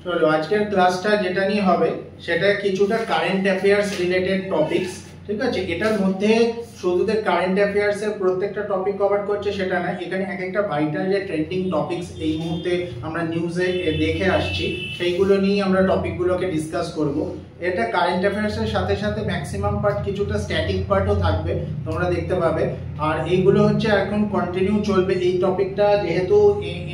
চলো আজকের ক্লাসটা যেটা নিয়ে হবে সেটা কিছুটা কারেন্ট অ্যাফেয়ার্স রিলেটেড টপিকস, ঠিক আছে। এটার মধ্যে শুধু যে কারেন্ট অ্যাফেয়ার্স এর প্রত্যেকটা টপিক কভার করছে সেটা না, এখানে এক একটা ভাইটাল যে ট্রেন্ডিং টপিকস এই মুহূর্তে আমরা নিউজে দেখে আসছি সেইগুলো নিয়ে আমরা টপিকগুলোকে ডিসকাস করব। এটা কারেন্ট অ্যাফেয়ার্স এর সাথে সাথে ম্যাক্সিমাম পার্ট কিছুটা স্ট্যাটিক পার্টও থাকবে, তোমরা দেখতে পাবে। আর এইগুলো হচ্ছে এখন কন্টিনিউ চলবে। এই টপিকটা যেহেতু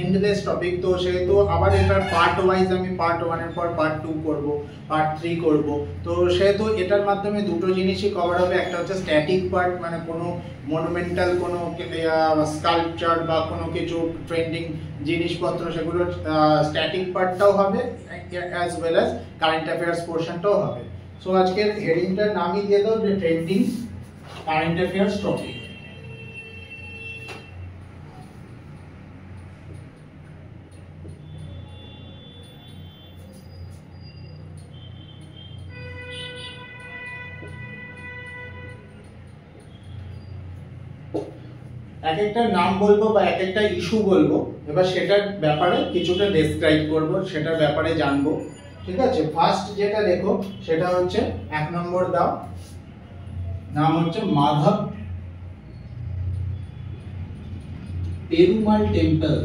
এন্ডলেস টপিক, তো সেহেতু আবার এটার পার্ট ওয়াইজ আমি পার্ট 1 এর পর পার্ট 2 করব, পার্ট 3 করব। তো সেহেতু এটার মাধ্যমে দুটো জিনিসই কভার হবে। একটা হচ্ছে স্ট্যাটিক পার্ট, মানে কোনো মনুমেন্টাল কোনো স্কাল্পচার বা কোনো কিছু ট্রেন্ডিং জিনিসপত্র, সেগুলো স্ট্যাটিক পার্টটাও হবে as well as current affairs পোর্শনটাও হবে। সো আজকের হেডিংটার নামই দিয়ে দাও যে ট্রেন্ডিং কারেন্ট অ্যাফেয়ার্স টপিক। এক একটা নাম বলবো বা এক একটা ইস্যু বলবো, এবার সেটার ব্যাপারে কিছুটা ডেসক্রাইব করব, সেটার ব্যাপারে জানবো, ঠিক আছে। ফার্স্ট যেটা দেখো সেটা হচ্ছে 1 নম্বর দাও, নাম হচ্ছে মাধব পেরুমাল টেম্পল।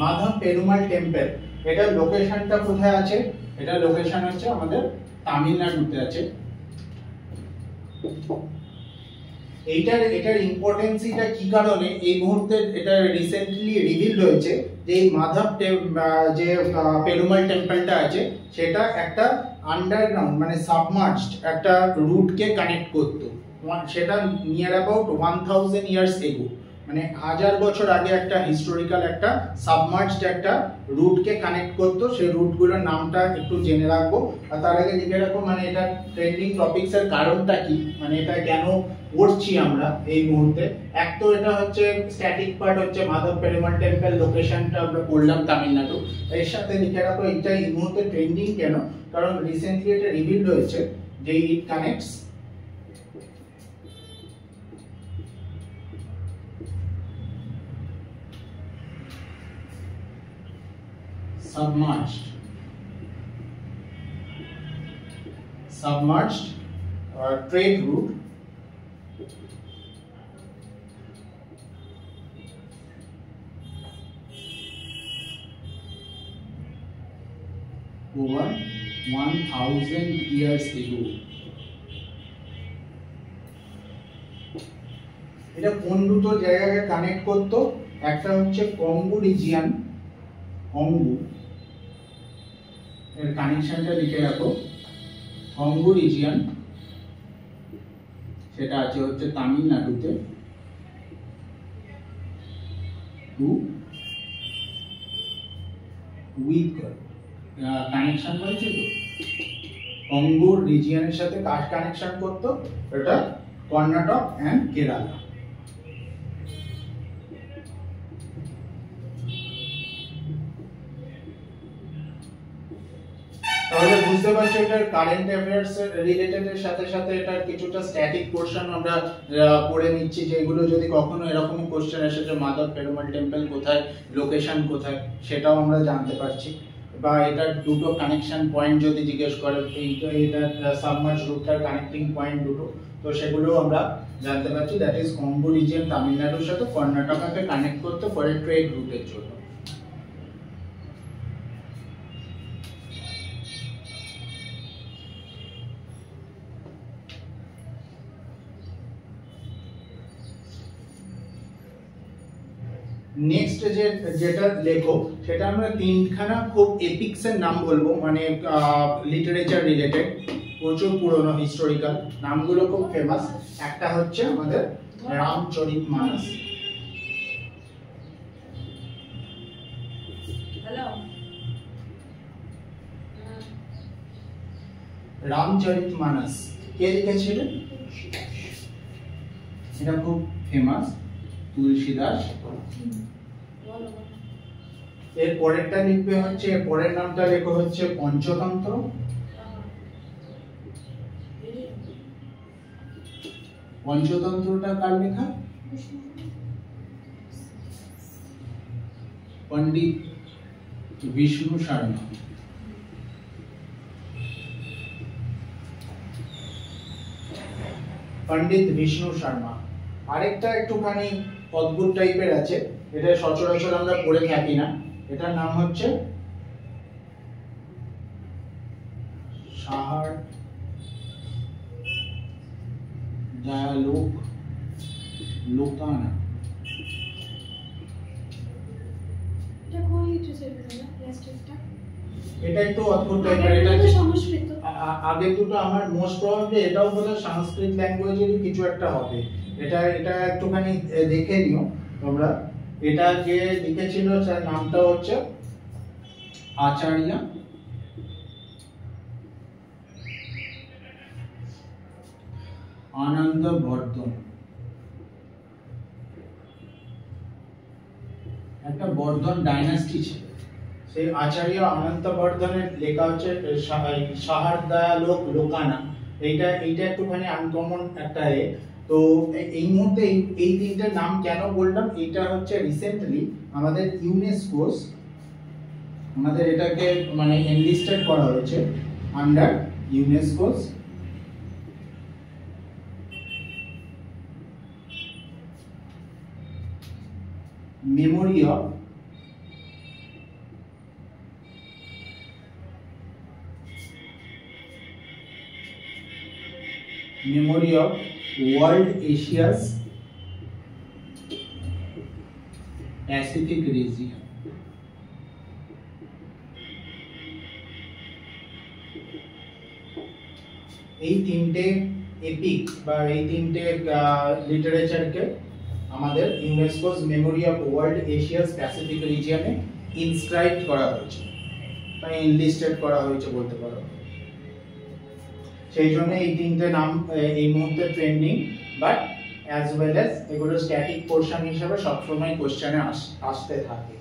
মাধব পেরুমাল টেম্পল, এটার লোকেশনটা কোথায় আছে? এটা লোকেশন হচ্ছে আমাদের তামিলনাড়ুতে আছে। এটার ইম্পর্টেন্সিটা কি কারণে এই মুহূর্তে এটা রিসেন্টলি রিভিল হয়েছে যে এই মাধব যে পেরুমাল টেম্পলটা আছে সেটা একটা আন্ডারগ্রাউন্ড মানে সাবমার্জড একটা রুটকে কানেক্ট করতো। সেটা নিয়ার অ্যাবাউট 1000 ইয়ার্স এগো, মানে 1000 বছর আগে একটা হিস্টোরিক্যাল একটা সাবমার্জড একটা রুটকে কানেক্ট করতো। সেই রুটগুলোর নামটা একটু জেনে রাখবো। আর তার আগে লিখে রাখবো মানে এটা ট্রেন্ডিং টপিকস এর কারণটা কি, মানে এটা কেন পড়ছি আমরা এই মুহূর্তে। এক তো এটা হচ্ছে স্ট্যাটিক পার্ট হচ্ছে মাধব পেরুমাল টেম্পল, লোকেশনটা আমরা পড়লাম তামিলনাড়ু। এর সাথে লিখে রাখো এটা এই মুহূর্তে ট্রেন্ডিং কেন, কারণ রিসেন্টলি এটা রিভিল হয়েছে যে ইট connects submerged trade route over 1000 years ago। এটা কোন দুটো জায়গাকে কানেক্ট করতো? একটা হচ্ছে কঙ্গো রিজিয়ন, কঙ্গো এর কানেকশনটা লিখে রাখো। কঙ্গো রিজিয়ন সেটা আছে হচ্ছে তামিলনাড়ুতে, টু উইথ কানেকশন হয়েছে। তো কঙ্গো রিজিয়নের সাথে কার কানেকশন করতো? এটা কর্ণাটক এন্ড কেরালা। তাহলে বুঝতে পারছো এটা কারেন্ট অ্যাফেয়ার্স রিলেটেড এর সাথে সাথে এটা কিছুটা স্ট্যাটিক পোরশন আমরা পড়ে নিচ্ছি, যেগুলো যদি কখনো এরকম কোশ্চেন আসে যে মাধব পেরুমাল টেম্পল কোথায়, লোকেশন কোথায়, সেটাও আমরা জানতে পারছি। বা এটার দুটো কানেকশন পয়েন্ট যদি জিজ্ঞেস করে, এটা সাবমার্জ রুটটার কানেক্টিং পয়েন্ট দুটো, তো সেগুলো আমরা জানতে পারছি। দ্যাট ইজ কঙ্গো রিজিয়ন তামিলনাড়ুর সাথে কর্ণাটককে কানেক্ট করতে ফর ট্রেড রুটের জন্য। নেক্সট যেটা লেখো সেটা আমরা তিনখানা খুব এপিক্স এর নাম বলবো, মানে লিটারেচার রিলেটেড, প্রচুর পুরনো হিস্টোরিক্যাল, নামগুলো খুব ফেমাস। একটা হচ্ছে আমাদের রামচরিতমানস। রামচরিতমানস কে লিখেছিলেন? এটা খুব ফেমাস, তুলসীদাস। এর পরেরটা লিখবে হচ্ছে, পরের নামটা লেখো হচ্ছে পঞ্চতন্ত্র। পঞ্চতন্ত্রটা কার লেখা? पंडित विष्णु शर्मा। पंडित विष्णु शर्मा আরেকটা একটুখানি অদ্ভুত টাইপের আছে, এটা সচরাচর আমরা পড়ে থাকি না। এটার নাম হচ্ছে সাহার ডায়ালগ লোকানা। এটা একটু অদ্ভুত টাইপের, এটা সংস্কৃত। আগে দুটো আমার মোস্ট প্রবাবলি এটাও বোধহয় সংস্কৃত ল্যাঙ্গুয়েজেরই কিছু একটা হবে। এটা একটুখানি দেখে নিও তোমরা। এটা যে লিখেছিল তার নামটা হচ্ছে আচার্য আনন্দ বর্ধন। একটা বর্ধন ডাইনাস্টি ছিল, সেই আচার্য অনন্ত বর্ধনের লেখা হচ্ছে সাহার ডায়ালগ লোকানা। এইটা একটুখানি আনকমন একটা তো এই মুহূর্তে এই তিনটার নাম কেন বললাম, এটা হচ্ছে রিসেন্টলি আমাদের ইউনেস্কোস আমাদের এটাকে মানে এনলিস্টেড করা হয়েছে under ইউনেস্কোস memory of World Asia's Pacific region। এই তিনটে এপিক বা এই তিনটে লিটারেচারকে আমাদের UNESCO's memory of world Asia's Pacific রিজিয়নে ইনস্ক্রাইব করা হয়েছে বা ইনলিস্টেড করা হয়েছে বলতে পারো। সেই জন্য এই তিনটে নাম এই মুহূর্তে trending, but as well as এগুলো স্ট্যাটিক পোরশন হিসেবে সবসময় কোশ্চেনে আসতে থাকে।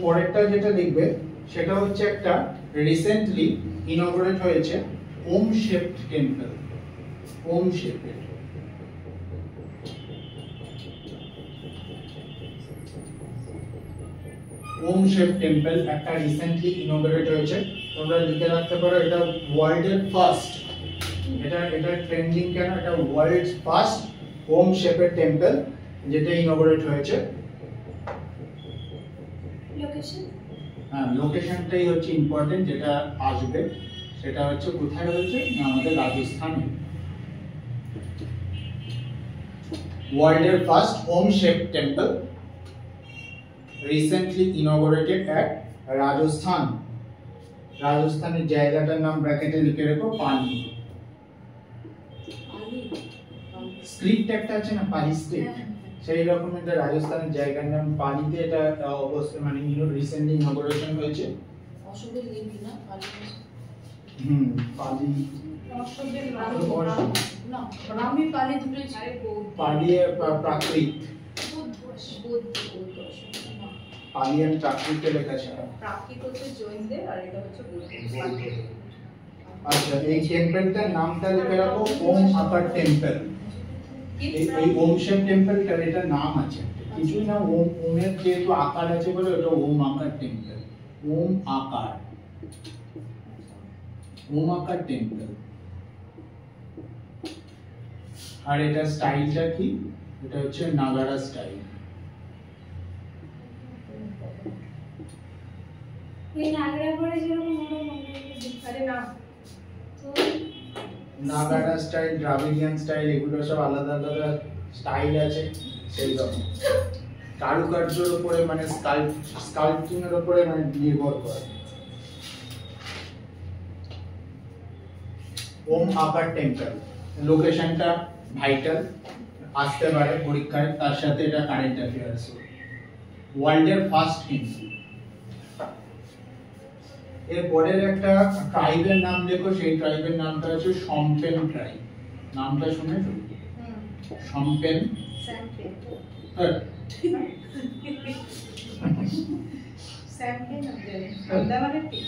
পরেরটা যেটা লিখবে সেটা হচ্ছে একটা রিসেন্টলি ইনঅগুরেট হয়েছে ওম শেপড টেম্পল। ওম শেপড টেম্পল একটা রিসেন্টলি ইনঅগুরেট হয়েছে। তোমরা লিখে রাখতে পারো এটা ওয়ার্ল্ডের ফার্স্ট, এটা ট্রেন্ডিং কেন, এটা ওয়ার্ল্ড ফার্স্ট ওম শেপড টেম্পল যেটা ইনঅগুরেট হয়েছে। লোকেশনটাই হচ্ছে ইম্পর্টেন্ট, যেটা আসবে সেটা হচ্ছে কোথায় হয়েছে, আমাদের রাজস্থানে। ওয়ার্ল্ডের first Om shape temple recently inaugurated at Rajasthan. রাজস্থানের জায়গাটার নাম ব্র্যাকেটে লিখে রেখো পালি। স্ক্রিপ্ট একটা আছে না, পালি স্ক্রিপ্ট, সেই রকম একটা রাজস্থানের জায়গার নাম পালিতে এটা অবস্থা মানে রিসেন্টলি ইনঅগুরেশন হয়েছে। অশোকের লিপি না পালি। পালি অশোকের না রামি পালি দুটোই চাই। পালি প্রাকৃত পালি এন্ড প্রাকৃতে লেখা আছে। প্রাকৃত হচ্ছে জৈনদের আর এটা হচ্ছে বৌদ্ধ। আচ্ছা, এই টেম্পলটার নামটা লিখে রাখো ওম আকার টেম্পল। এই ওম শেপ টেম্পলটার এটা নাম আছে, কিছুই না, ওমের যেহেতু আকার আছে বলে ওটা ওম আকার টেম্পল। ওম আকার টেম্পল। আর এটা স্টাইলটা কি, এটা হচ্ছে নাগারা স্টাইল। এই নাগারা পরে যেরকম আরে না নাগারা স্টাইল, দ্রাবিডিয়ান স্টাইল, এগুলো সব আলাদা আলাদা স্টাইল আছে। সেই রকম কারুকার্যের উপরে মানে স্কাল্পটিং এর উপরে মানে নির্ভর করে। ওম আকার টেম্পল লোকেশনটা ভাইটাল, আসতে পারে পরীক্ষায়, তার সাথে এটা কারেন্ট অ্যাফেয়ার্স। ওয়ার্ল্ডের ফার্স্ট কিন্তু। এর পরের একটা ট্রাইবের নাম দেখো, সেই ট্রাইবের নামটা হচ্ছে সম্পেন ট্রাইব। নামটা শুনেছো? সম্পেন স্যাম্পেন আন্দামানের কি?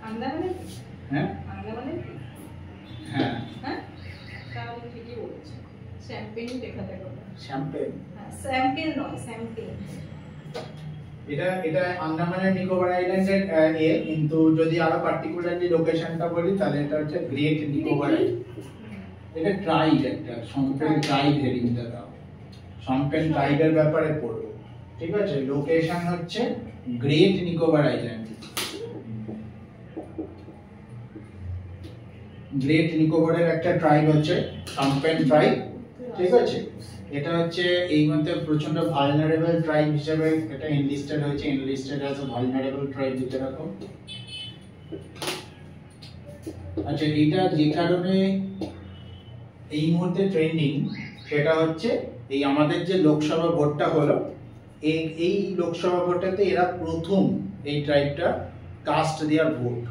আন্দামানের কি? হ্যাঁ আন্দামানের কি? হ্যাঁ হ্যাঁ, তাহলে ঠিকই বলেছে। শ্যাম্পেন লেখা থাকে ওটা। শ্যাম্পেন। হ্যাঁ, স্যাম্পেন নয়, শ্যাম্পেন। এটা আন্দামান নিকোবর আইল্যান্ডের কিন্তু যদি আরো পার্টিকুলারলি লোকেশনটা বলি তাহলে এটা হচ্ছে গ্রেট নিকোবর। এটা ট্রাইব, একটা সম্পেন ট্রাইব হেডিংটা দাও, সম্পেন ট্রাইবের ব্যাপারে পড়বো, ঠিক আছে। লোকেশন হচ্ছে গ্রেট নিকোবর আইল্যান্ড। গ্রেট নিকোবরের একটা ট্রাইব হচ্ছে সম্পেন ট্রাইব, ঠিক আছে। এটা হচ্ছে এই মধ্যে প্রচন্ড ভালনারেবল ট্রাইব হিসেবে এটা এনলিস্টেড হয়েছে, enlisted as a vulnerable tribe দিতে রাখো। আচ্ছা, এটা যে কারণে এই মুহূর্তে ট্রেন্ডিং সেটা হচ্ছে এই আমাদের যে লোকসভা ভোটটা হলো, এই লোকসভা ভোটটাতে এরা প্রথম এই ট্রাইবটা কাস্ট দেয়ার ভোট।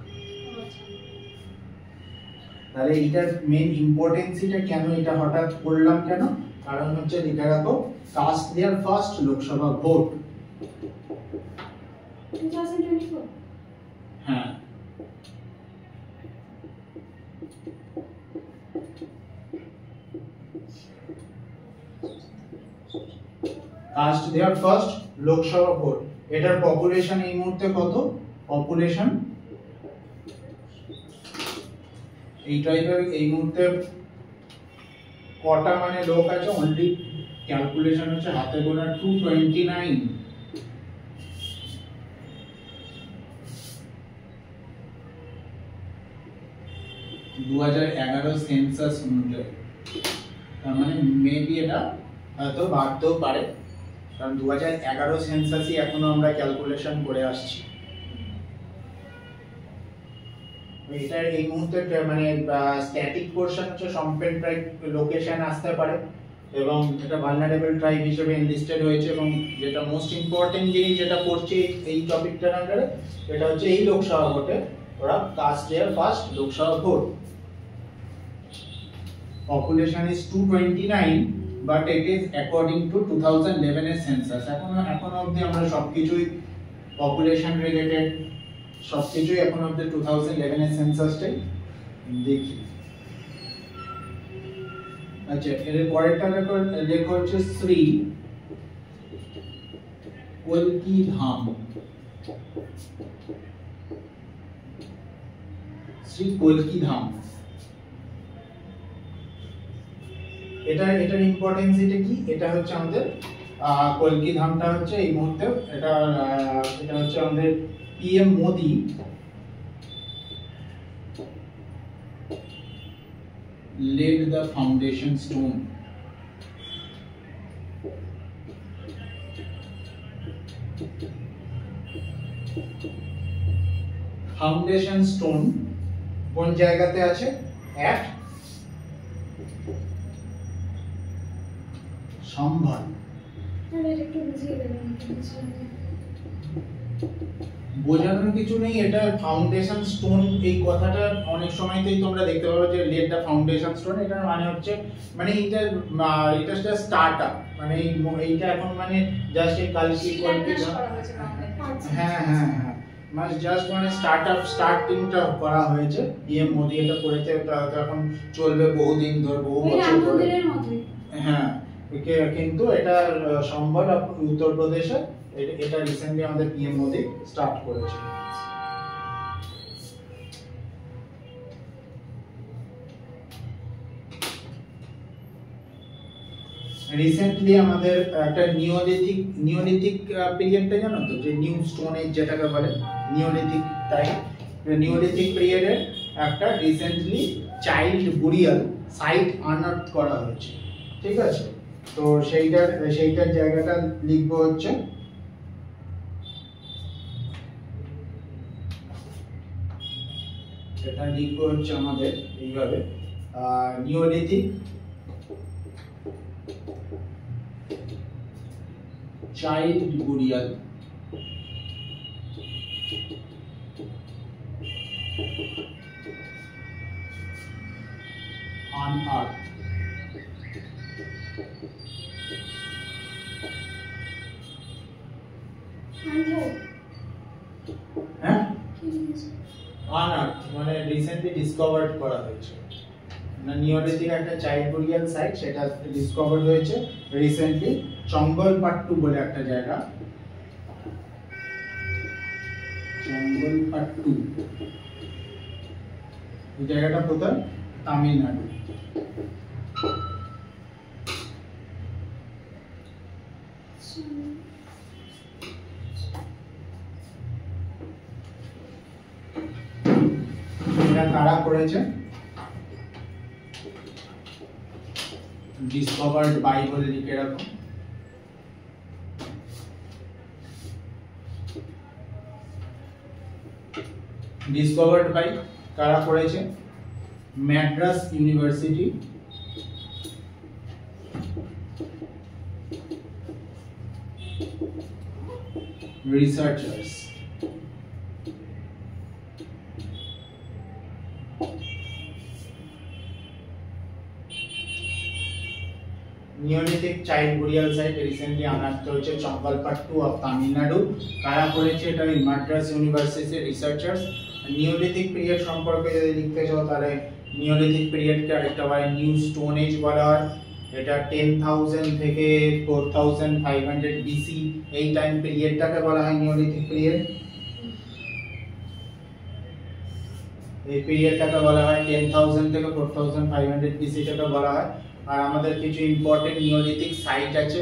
তাহলে এটার মেইন ইম্পর্টেন্সিটা কেন, এটা হঠাৎ বললাম কেন, কারণ হচ্ছে লিখে রাখো caste their first Lok Sabha vote. 2024 হ্যাঁ, caste their first Lok Sabha vote. এটার পপুলেশন এই মুহূর্তে কত? পপুলেশন এই ট্রাইবের এই মুহূর্তে কটা মানে লোক আছে, অনলি ক্যালকুলেশন হচ্ছে হাতে গোনা 229। সেন্সাস অনুযায়ী, তার মানে মেবি এটা হয়তো বাড়তেও পারে, কারণ 2011 সেন্সাসই এখনো আমরা ক্যালকুলেশন করে আসছি। এটার এই মুহূর্তে মানে স্ট্যাটিক পোরশন হচ্ছে সম্পেন ট্রাইব লোকেশন আসতে পারে, এবং এটা ভালনারেবল ট্রাইব হিসেবে এনলিস্টেড হয়েছে। এবং যেটা মোস্ট ইম্পর্টেন্ট জিনিস যেটা পড়ছি এই টপিকটার আন্ডারে, এটা হচ্ছে এই লোকসভা ভোটে ওরা caste their first Lok Sabha vote. Population is 229, but it is according to 2011 এর সেন্সাস। এখনো অবধি আমরা সবকিছুই পপুলেশন রিলেটেড সবকিছুই এখন অবধি 2011 এর সেন্সাসটাই দেখি। আচ্ছা, এর পরেরটা লেখা হচ্ছে শ্রী কলকি ধাম। শ্রী কলকি ধাম, এটার ইম্পর্টেন্স এটা কি? এটা হচ্ছে আমাদের কলকি ধামটা হচ্ছে এই মুহূর্তে এটা হচ্ছে আমাদের PM Modi laid the foundation stone. Foundation stone কোন জায়গাতে আছে? এক সম্ভার। তাহলে এটা একটু বুঝিয়ে দেবেন। বোঝানোর কিছু নেই, এটা ফাউন্ডেশন স্টোন এই কথাটা অনেক সময়তেই তোমরা দেখতে পাবে যে লেট দ্য ফাউন্ডেশন স্টোন। এটার মানে হচ্ছে মানে এটা জাস্ট স্টার্টআপ, মানে এইটা এখন মানে জাস্ট এই কালকি কলকি। হ্যাঁ হ্যাঁ হ্যাঁ, মানে জাস্ট মানে স্টার্টিংটা করা হয়েছে। PM মোদি এটা করেছে, এটা এখন চলবে বহুদিন ধরে, বহু বছর ধরে। হ্যাঁ, কিন্তু এটা সম্ভব উত্তরপ্রদেশে, এটা রিসেন্টলি আমাদের PM মোদি স্টার্ট করেছে। রিসেন্টলি আমাদের একটা নিওলিথিক পিরিয়ডটা জানো তো, যে নিউ স্টোন এজ যেটাকে বলে নিওলিথিক টাইম, নিওলিথিক পিরিয়ডের একটা রিসেন্টলি চাইল্ড বুরিয়াল সাইট আনআর্থ করা হয়েছে, ঠিক আছে। তো সেইটার জায়গাটা লিখবো হচ্ছে এটা লিখবো হচ্ছে আমাদের এইভাবে নিওলিথিক চাইল্ড বুরিয়াল unearthed। হ্যাঁ আনআর্থ মানে রিসেন্টলি ডিসকভার্ড করা হয়েছে না নিওলিথিক একটা চাইল্ড বুরিয়াল সাইট সেটা ডিসকভার হয়েছে রিসেন্টলি চঙ্গলপাট্টু বলে একটা জায়গা চঙ্গলপাট্টু এই জায়গাটা কোথায় তামিলনাড়ু এটা কারা করেছে ডিসকভার্ড বাই বলে লিখে রাখো ডিসকভার্ড বাই কারা করেছে Madras university researchers neolithic child burial site recently unearth হয়েছে চঙ্গলপাট্টু অফ তামিলনাড়ু কারা করেছে এটা Madras university researchers neolithic period সম্পর্কে যদি লিখতে চাও তাহলে নিওলিথিক পিরিয়ডকে আরেকটা হয় নিউ স্টোন এজ বলা হয় এটা 10000 থেকে 4500 বিসি এই টাইম পিরিয়ডটাকে বলা হয় নিওলিথিক পিরিয়ড এই পিরিয়ডটাকে বলা হয় 10000 থেকে 4500 বিসি টাকে বলা হয় আর আমাদের কিছু ইম্পর্টেন্ট নিওলিথিক সাইট আছে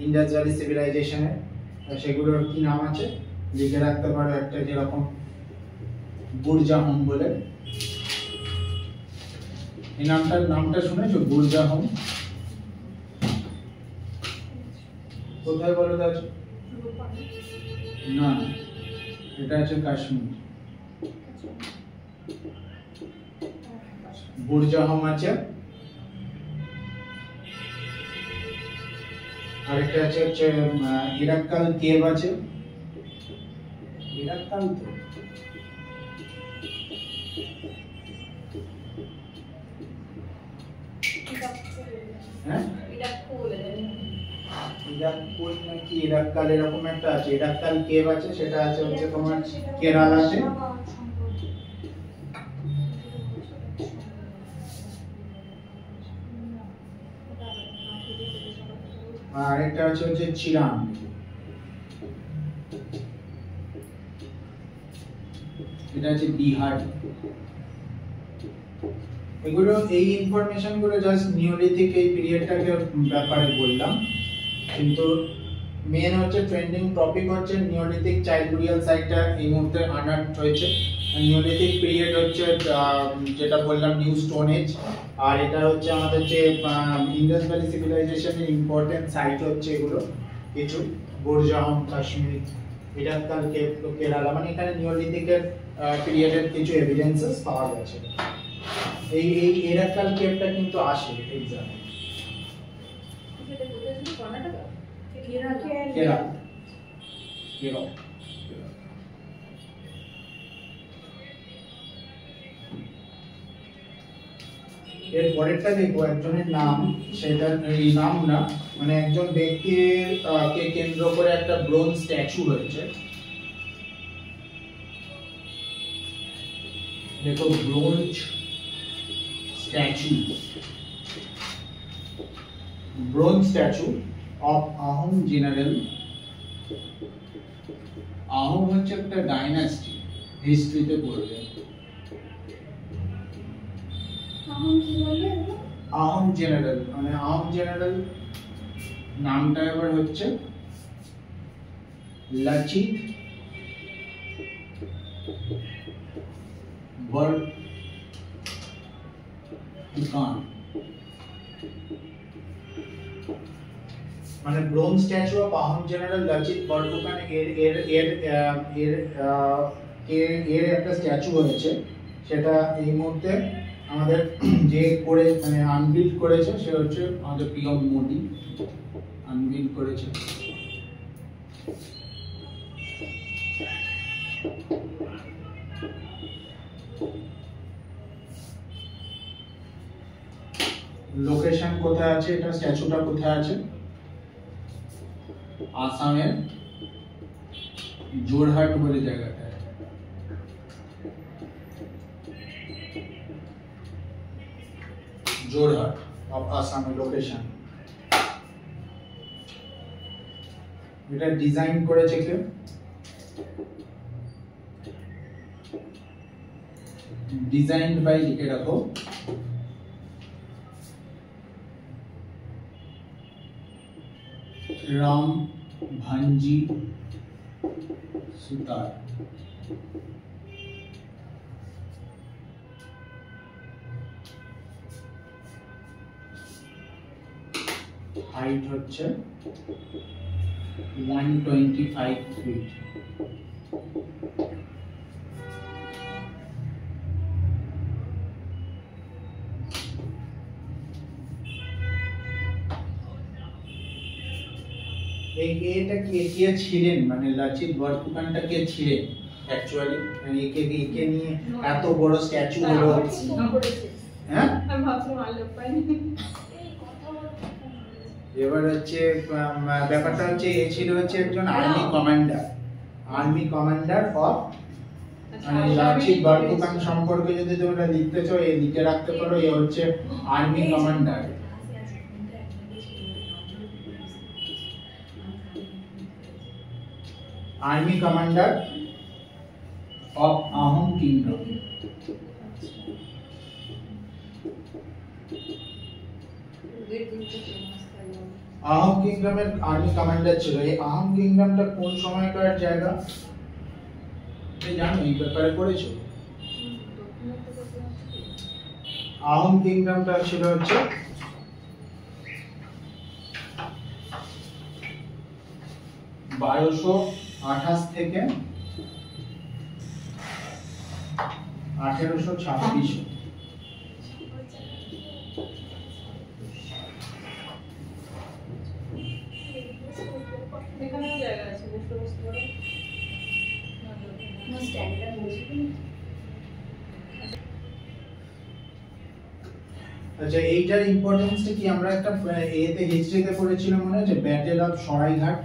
ইন্ডাস ভ্যালি সিভিলাইজেশনে সেগুলোর কি নাম আছে লিখে রাখতে পারো একটা যেরকম বুরজাহোম বলে এই নামটা শুনেছো বুরজাহোম কোথায় বলো তো আছে না এটা আছে কাশ্মীর বুরজাহোম আছে আরেকটা আছে ইরাক্কাল কেভ আছে ইরাক্কাল তো হ্যাঁ ইরাক্কুল নাকি ইরাক্কাল এরকম একটা আছে ইরাক্কাল কেভ আছে সেটা আছে হচ্ছে তোমার কেরালাতে আর একটা আছে হচ্ছে চিরাং এটা আছে বিহার এগুলো এই ইনফরমেশন গুলো জাস্ট নিওলিথিক এই পিরিয়ডটাকে ব্যাপারে বললাম কিন্তু মেন হচ্ছে ট্রেন্ডিং টপিক হচ্ছে নিওলিথিক চাইল্ড বুরিয়াল সাইটটা এই মুহূর্তে আনার্থ হয়েছে নিওলিথিক পিরিয়ড হচ্ছে যেটা বললাম নিউ স্টোন এজ আর এটা হচ্ছে আমাদের যে ইন্ডাস ভ্যালি সিভিলাইজেশনের ইম্পর্টেন্ট সাইট হচ্ছে এগুলো কিছু বুরজাহোম কাশ্মীর ইরাক্কাল কেভ কেরালা মানে এখানে নিওলিথিকের পিরিয়ডের কিছু এভিডেন্সেস পাওয়া গেছে এই ইরাক্কাল কেভটা কিন্তু আসে এক্সামে কেরালা এর পরেরটা দেখো একজনের নাম সেটা এই নাম না মানে একজন ব্যক্তির কে কেন্দ্র করে একটা ব্রোঞ্জ স্ট্যাচু হয়েছে দেখো bronze statue of Ahom general Ahom হচ্ছে একটা ডাইনাস্টি হিস্ট্রিতে পড়বে আহোম জেনারেল মানে আহোম জেনারেল নামটা এবার হচ্ছে লাচিত বরফুকান মানে bronze statue of Ahom general Lachit Borphukan এর একটা স্ট্যাচু হয়েছে সেটা এই মুহূর্তে আমাদের যে করে মানে আনবিল্ড করেছে সে হচ্ছে আমাদের পিএম মোদি আনবিল্ড করেছে লোকেশন কোথায় আছে এটা স্ট্যাচুটা কোথায় আছে আসামের জোরহাট বলে জায়গাটা, জোরহাট অফ আসাম লোকেশন। এটা ডিজাইন করেছে কে? ডিজাইনড বাই, লিখে রাখো, রাম ভাঞ্জি সুতার। হাইট হচ্ছে 125 ফিট। এটা কে ছিলেন, মানে লাচিত বরফুকানটা কে ছিলেন অ্যাকচুয়ালি? একে নিয়ে এত বড় স্ট্যাচু হলো, হ্যাঁ? আমি ভাবছিলাম আল্লাহ পাইনি। এবার হচ্ছে ব্যাপারটা হচ্ছে এ ছিল হচ্ছে একজন আর্মি কমান্ডার অফ, মানে লাচিত বরফুকান সম্পর্কে যদি তোমরা লিখতে চাও এ লিখে রাখতে পারো, এ হচ্ছে army commander. Army commander of Ahom kingdom. Ahom কিংডমের আর্মি কমান্ডার ছিল। এই আহোম কিংডমটা কোন সময়কার জায়গা তুমি জানো? এই ব্যাপারে পড়েছো? আহোম কিংডমটা ছিল হচ্ছে 1228 থেকে 1826। এখানেও জায়গা আছে, বসতে বসতে পারো। আচ্ছা, এইটার ইম্পর্টেন্সটা কি আমরা একটা এতে হিস্ট্রিতে পড়েছিলাম মনে আছে, ব্যাটেল অফ সরাইঘাট।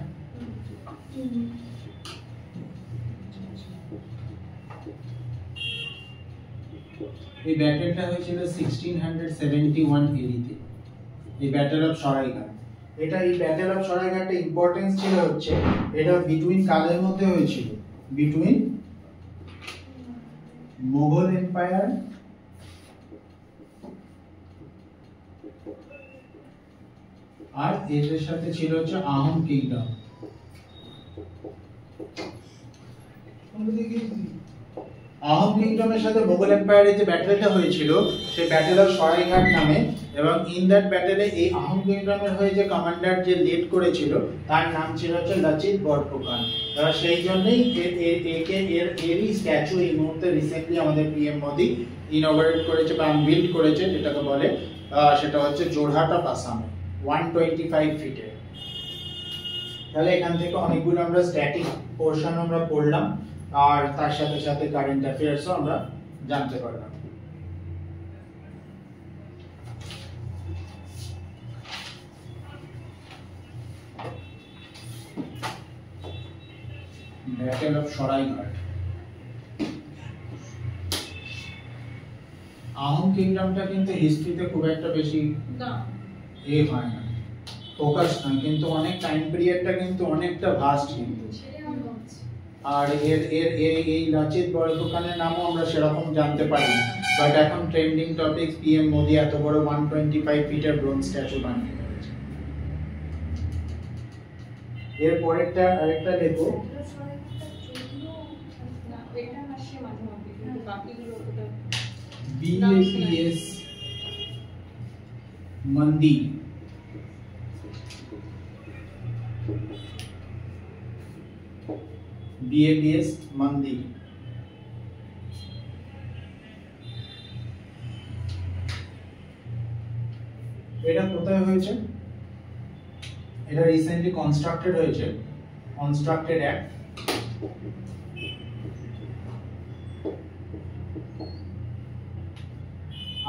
এই ব্যাটেলটা হয়েছিল 1671 এডিতে, এই ব্যাটেল অফ সরাইঘাট। এটা এই ব্যাটেল অফ সরাইঘাটের ইম্পর্টেন্স ছিল হচ্ছে এটা বিটুইন কাদের মধ্যে হয়েছিল, বিটুইন মুঘল এম্পায়ার আর এদের সাথে ছিল হচ্ছে আহোম কিংডম। আহোম কিংডমের সাথে মুঘল এম্পায়ারের যে ব্যাটেলটা হয়েছিল সেই ব্যাটেল অফ সরাইঘাট নামে, এবং ইন দ্যাট ব্যাটেলে এই আহোম কিংডমের হয়ে যে কমান্ডার যে লিড করেছিল তার নাম ছিল হচ্ছে লাচিত বরফুকান। এবার সেই জন্যই এরই স্ট্যাচু এই মুহূর্তে রিসেন্টলি আমাদের পিএম মোদি ইনঅগারেট করেছে বা আনবিল্ড করেছে, যেটাকে বলে সেটা হচ্ছে জোরহাট অফ আসাম, 125 ফিটের। তাহলে এখান থেকে অনেকগুলো আমরা স্ট্যাটিক পোরশন আমরা পড়লাম, আর তার সাথে সাথে কারেন্ট অ্যাফেয়ার্সও আমরা জানতে পারলাম। Battle of Saraighat. আহোম কিংডমটা কিন্তু হিস্ট্রিতে খুব একটা বেশি না হয় না, ফোকাস নয়, কিন্তু অনেক টাইম পিরিয়ডটা কিন্তু অনেকটা ভাস্ট কিন্তু। আর এই লাচিত বরফুকানের নামও আমরা সেরকম জানতে পারি, বাট এখন ট্রেন্ডিং টপিক পিএম মোদি এত বড় 125 ফিটের ব্রোঞ্জ স্ট্যাচু বানিয়ে ফেলেছে। এর পরেরটা আরেকটা দেখো, না এটা আসে মাঝে মাঝে, কিন্তু বাকিগুলো ওটা BAPS मंदिर। BAPS मंदिर এটা কোথায় হয়েছে? এটা রিসেন্টলি কনস্ট্রাক্টেড হয়েছে, constructed act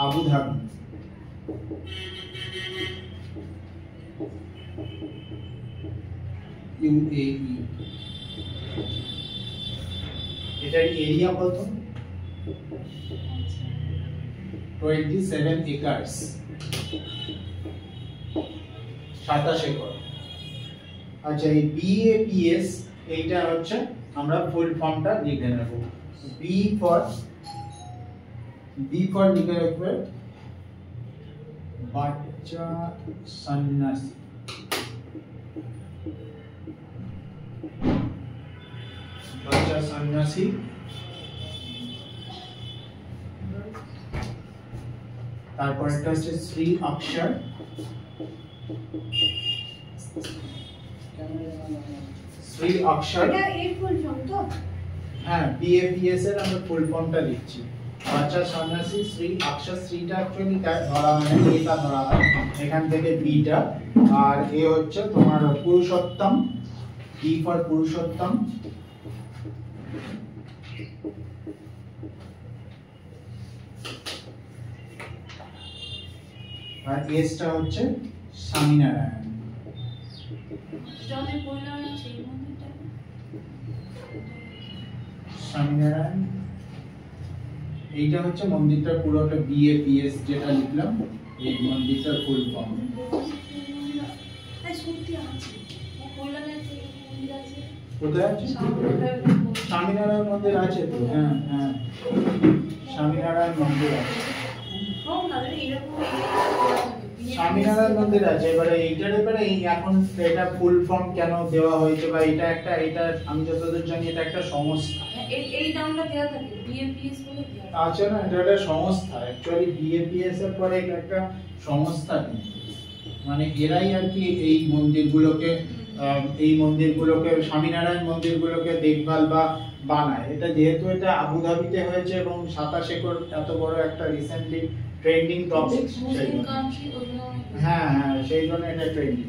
Abu Dhabi. UAE। এটার এরিয়া কত? 27 একর্স, 27 একর। আচ্ছা, এই BAPS এইটা হচ্ছে আমরা ফুল ফর্মটা লিখে নেব। B ফর লিখে রাখবে বাচ্চা সন্ন্যাসী। বাচ্চা সন্ন্যাসী। তারপর একটা হচ্ছে শ্রী অক্ষর। শ্রী অক্ষর, এটা এর ফুল ফর্ম তো? হ্যাঁ, BAPS এর আমরা ফুল ফর্মটা লিখছি। বাচ্চা সন্ন্যাসী শ্রী অক্ষর। শ্রীটা অ্যাকচুয়ালি ধরা হয় না, এটা ধরা হয় এখান থেকে বিটা। আর এ হচ্ছে তোমার পুরুষোত্তম, B ফর পুরুষোত্তম। আর এসটা হচ্ছে স্বামীনারায়ণ। জলের বললাম সেই মন্দিরটা। স্বামীনারায়ণ, এইটা হচ্ছে মন্দিরটার পুরোটা BAPS যেটা লিখলাম, এই মন্দিরটার ফুল ফর্ম। আর সত্যি আছে কল্যাণের মন্দির আছে। কোথায় আছে? স্বামীনারায়ণ মন্দির আছে তো, হ্যাঁ হ্যাঁ, স্বামীনারায়ণ মন্দির আছে। স্বামীনারায়ণ মন্দির আছে। এবারে এইটার ব্যাপারে এখন এটা ফুল ফর্ম কেন দেওয়া হয়েছে বা এটা আমি যতদূর জানি এটা একটা সংস্থা। এই নামটা দেওয়া থাকে BAPS বলে দেওয়া থাকে। আছে না, এটা একটা সংস্থা। অ্যাকচুয়ালি BAPS এর পরে এটা একটা সংস্থা, কিন্তু মানে এরাই আর কি এই মন্দিরগুলোকে স্বামীনারায়ণ মন্দিরগুলোকে দেখভাল বা বানায়। এটা যেহেতু এটা আবুধাবিতে হয়েছে এবং 27 একর, এত বড় একটা রিসেন্টলি ট্রেন্ডিং টপিক, হ্যাঁ হ্যাঁ, সেই জন্য এটা ট্রেন্ডিং।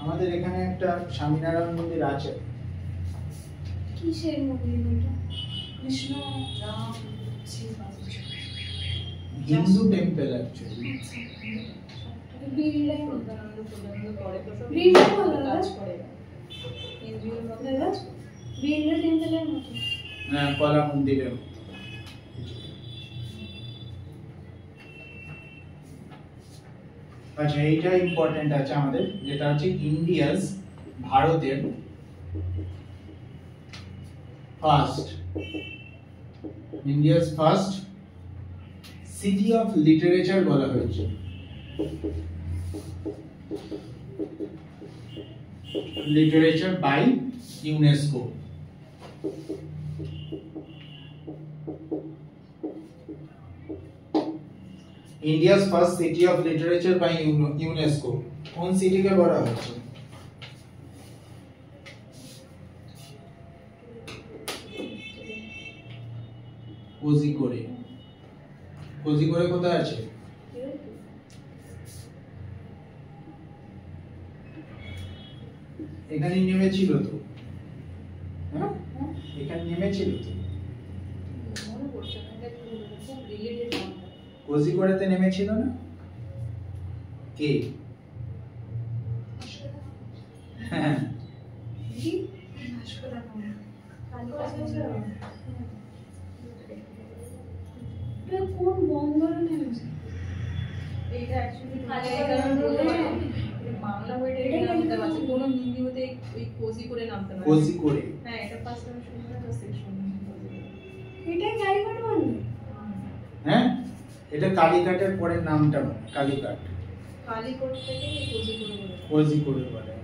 আমাদের এখানে একটা স্বামীনারায়ণ মন্দির আছে। কিসের মন্দির ওটা? কৃষ্ণ রাম শিব। Hindu temple actually. বিড়লা করে তো সব বিড়লা বলা কাজ করে কেন্দ্রীয় দাদা, বিড়লা টেম্পলের মতো। হ্যাঁ, কলা মন্দিরের মতো। আচ্ছা, এইটা ইম্পর্টেন্ট আছে আমাদের, যেটা হচ্ছে ভারতের ফার্স্ট সিটি অফ লিটারেচার বলা হয়েছে। Literature by UNESCO. India's first city of literature by UNESCO কোন সিটিকে বলা হয়েছে? কোজিকোড়ে। কোজিকোড়ে কোথায় আছে? এখানে নেমেছিল তো, হ্যাঁ এখানে নেমেছিল তো। মনে পড়ছে না, এটা খুব রিলেটেড নামটা। কোজিকোড়েতে নেমেছিল না? কে? হ্যাঁ, কি ভাস্কর নাম কালিদাস। এটা কোন বন্দরে নেমেছে? এইটা অ্যাকচুয়ালি বাংলা বইটা এই নামটা আছে, কোনো হিন্দি বইতে ওই কোজি করে নামটা না। কোজিকোড়ে, হ্যাঁ, এটা ফার্স্ট টাইম শুনলাম, তো সেকশন। এটাই কালীঘাট বন্দর। হ্যাঁ এটা কালীঘাটের পরের নামটা কালীঘাট। কালীঘাট থেকে কোজি করে বলে। কোজিকোড়ে বলে।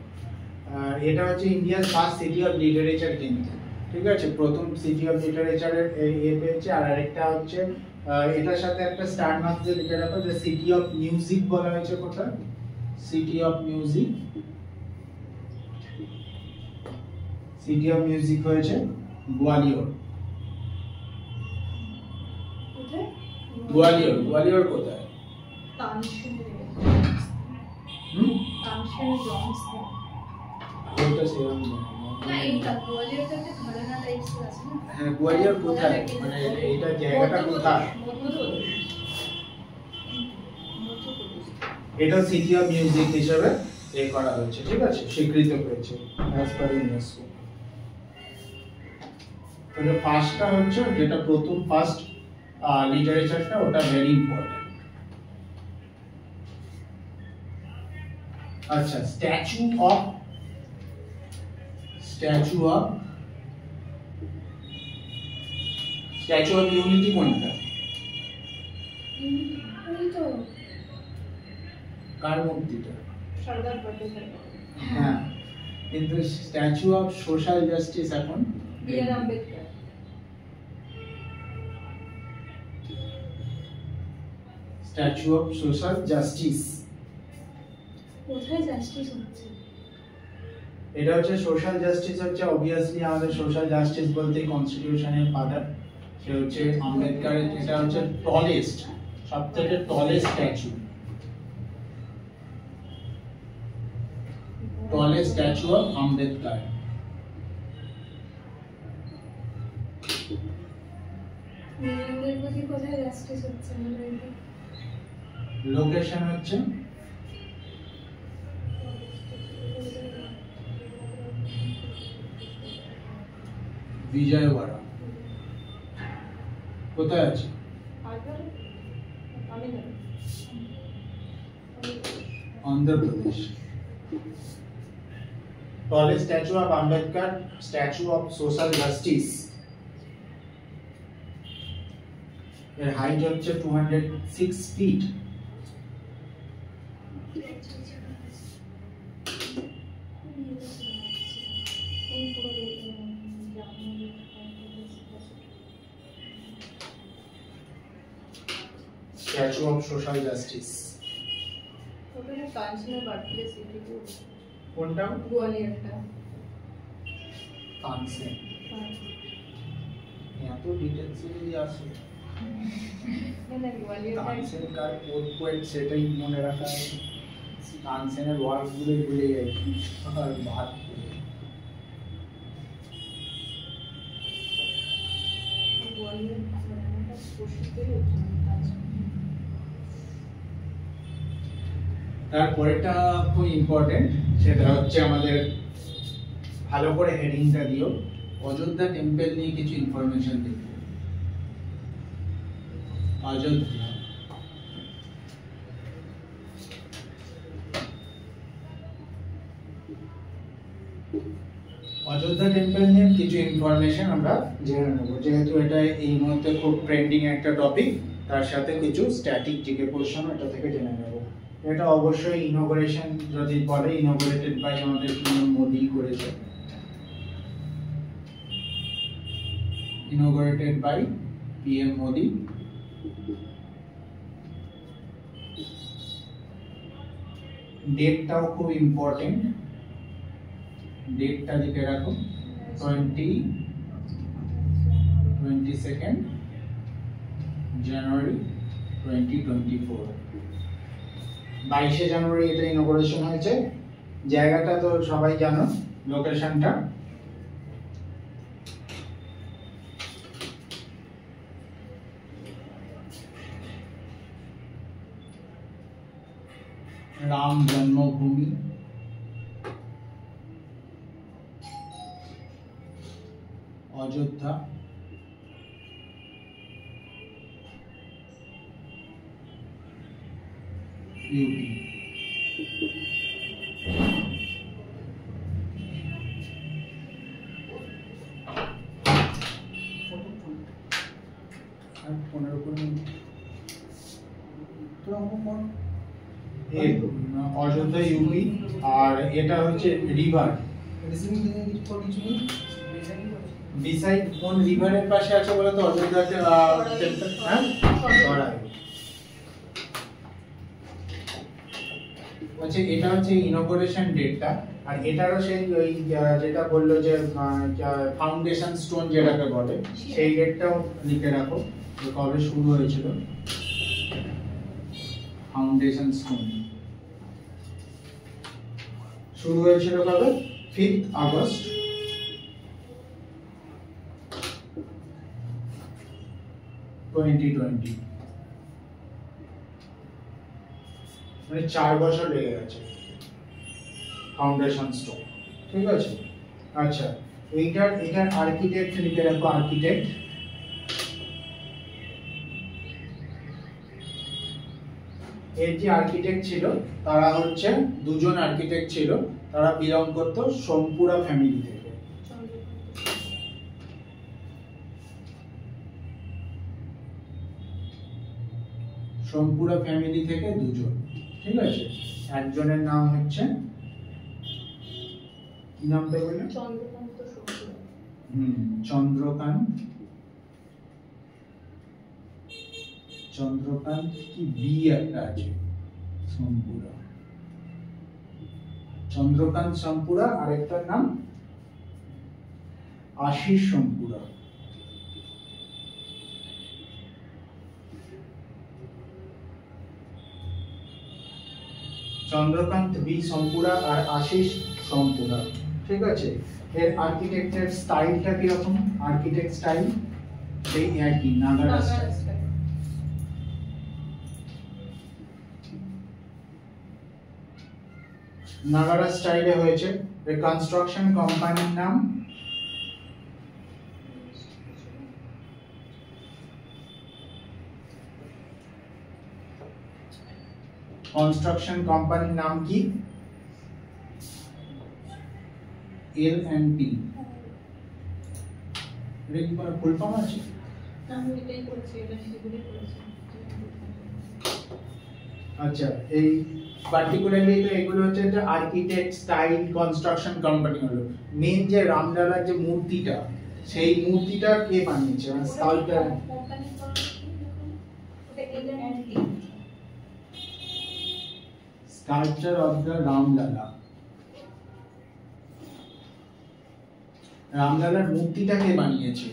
আর এটা হচ্ছে ইন্ডিয়ার ফার্স্ট সিটি অফ লিটারেচার কিন্তু, ঠিক আছে, প্রথম সিটি অফ লিটারেচারের এ পেয়েছে। আর আরেকটা হচ্ছে এটার সাথে একটা স্টার মার্ক দিয়ে লিখে রাখো যে সিটি অফ মিউজিক বলা হয়েছে। কোথায়? City of music. City of music হয়েছে গোয়ালিয়র। কোথায়? গোয়ালিয়র কোথায়? তানসেনের জংস না। ওটা সেরকম না। না, এইটা গোয়ালিয়রটা একটা ঘরানা টাইপস আছে না। হ্যাঁ, গোয়ালিয়র কোথায়? মানে এইটা জায়গাটা কোথায়? মধ্যপ্রদেশ। এটা সিটি অফ মিউজিক হিসেবে করা হয়েছে, ঠিক আছে, স্বীকৃত হয়েছে অ্যাজ পার ইউনেস্কো। যে ফার্স্টটা হচ্ছে যেটা প্রথম ফার্স্ট লিটারেচারটা, ওটা ভেরি ইম্পর্টেন্ট। আচ্ছা, স্ট্যাচু অফ ইউনিটি কোনটা? ওই তো কার মূর্তিটা? সরদার পটেল। হ্যাঁ, কিন্তু স্ট্যাচু অফ সোশ্যাল জাস্টিস এখন B.R.. Ambedkar. Statue of social justice, কোথায় জাস্টিস হচ্ছে? এটা হচ্ছে সোশ্যাল জাস্টিস হচ্ছে অবভিয়াসলি আমাদের সোশ্যাল জাস্টিস বলতে কনস্টিটিউশনের ফাদার, সে হচ্ছে আম্বেদকরের। এটা হচ্ছে টলেস্ট, সবথেকে টলেস্ট স্ট্যাচু অফ আম্বেদকর। মেয়েদের প্রতি কোথায় জাস্টিস হচ্ছে না? লোকেশন হচ্ছে বিজয়ওয়াড়া। কোথায় আছে? Andhra Pradesh. Tallest statue of Ambedkar, statue of social justice, এর হাইট হচ্ছে 206 fit. Statue of social justice ওখানে কাঞ্চনের বার্থপ্লেস এদিকে কোনটা? গোয়ালিয়রটা। তানসেন। এত ডিটেইলস যদি আসে না না, গোয়ালিয়রটা তানসেন কার পোয়েট সেটাই মনে রাখা আছে, তানসেনের ওয়ার্ক গুলো ভুলে যাই আর বাদ করে। গোয়ালিয়র প্রসিদ্ধ। তারপরেটা খুব ইম্পর্টেন্ট, সেটা হচ্ছে আমাদের ভালো করে হেডিংটা দিও, অযোধ্যা টেম্পল নিয়ে কিছু ইনফরমেশন দিও। অযোধ্যা, অযোধ্যা টেম্পল নিয়ে কিছু ইনফরমেশন আমরা জেনে নেব, যেহেতু এটা এই মুহূর্তে খুব ট্রেন্ডিং একটা টপিক, তার সাথে কিছু স্ট্যাটিক জিকে কোশ্চেন এটা থেকে জেনে নেব। এটা অবশ্যই ইনোগ্রেশন যদি বলে, ইনোগ্রেটেড বাই আমাদের মোদি করেছে, ইনোগ্রেটেড বাই পিএম মোদি। ডেটটাও খুব ইম্পর্টেন্ট, ডেটটা লিখে রাখো, 22nd জানুয়ারি 2024। 22শে জানুয়ারি এটা ইনোগ্রেশন হয়েছে। জায়গাটা তো সবাই জানো, লোকেশনটা রাম জন্মভূমি, অযোধ্যা, ইউপি। আর 15 মিনিট তো এই অযোধ্যা ইউপি। আর এটা হচ্ছে রিভার, বিসাইড কোন রিভারের পাশে আছে বলে তো অযোধ্যা টেম্পল? হ্যাঁ, সরাই। আচ্ছা, এটা হচ্ছে ইনোগ্রেশন ডেটটা। আর এটারও সেই ওই যেটা বললো যে ফাউন্ডেশন স্টোন যেটাকে বলে, সেই ডেটটাও লিখে রাখো, যে কবে শুরু হয়েছিল ফাউন্ডেশন স্টোন। শুরু হয়েছিল কবে? 5th আগস্ট 2020, মানে 4 বছর লেগে গেছে ফাউন্ডেশন স্টোন। ঠিক আছে। আচ্ছা, এটার আর্কিটেক্ট লিখে রাখো, আর্কিটেক্ট। এর যে আর্কিটেক্ট ছিল তারা হচ্ছে দুজন আর্কিটেক্ট ছিল, তারা বিলং করতো সোমপুরা ফ্যামিলি থেকে। সোমপুরা ফ্যামিলি থেকে দুজন, ঠিক আছে। একজনের নাম হচ্ছে কি নামটা বললেন? চন্দ্রকান্ত সোমপুরা। চন্দ্রকান্ত কি বি একটা আছে, সোমপুরা, চন্দ্রকান্ত সোমপুরা। আরেকটার নাম আশিস সোমপুরা। চন্দ্রকান্ত বি সোমপুরা আর আশিস সোমপুরা, ঠিক আছে। এর আর্কিটেকচার স্টাইলটা কিরকম? আর্কিটেক্ট স্টাইল সেই একই, নাগারা স্টাইল। নাগারা স্টাইলে হয়েছে। এর কনস্ট্রাকশন কোম্পানির নাম কি? L&T। এটা কি কোনো ফুল ফর্ম আছে? আমি এটাই করেছি, এটা সেগুলোই করেছি। আচ্ছা, এই পার্টিকুলারলি তো এগুলো হচ্ছে একটা আর্কিটেক্ট স্টাইল কনস্ট্রাকশন কোম্পানি হলো। মেন যে রামলালার যে মূর্তিটা, সেই মূর্তিটা কে বানিয়েছে? মানে sculpture. Sculpture of the Ramlalla. রামলালার মূর্তিটা কে বানিয়েছে?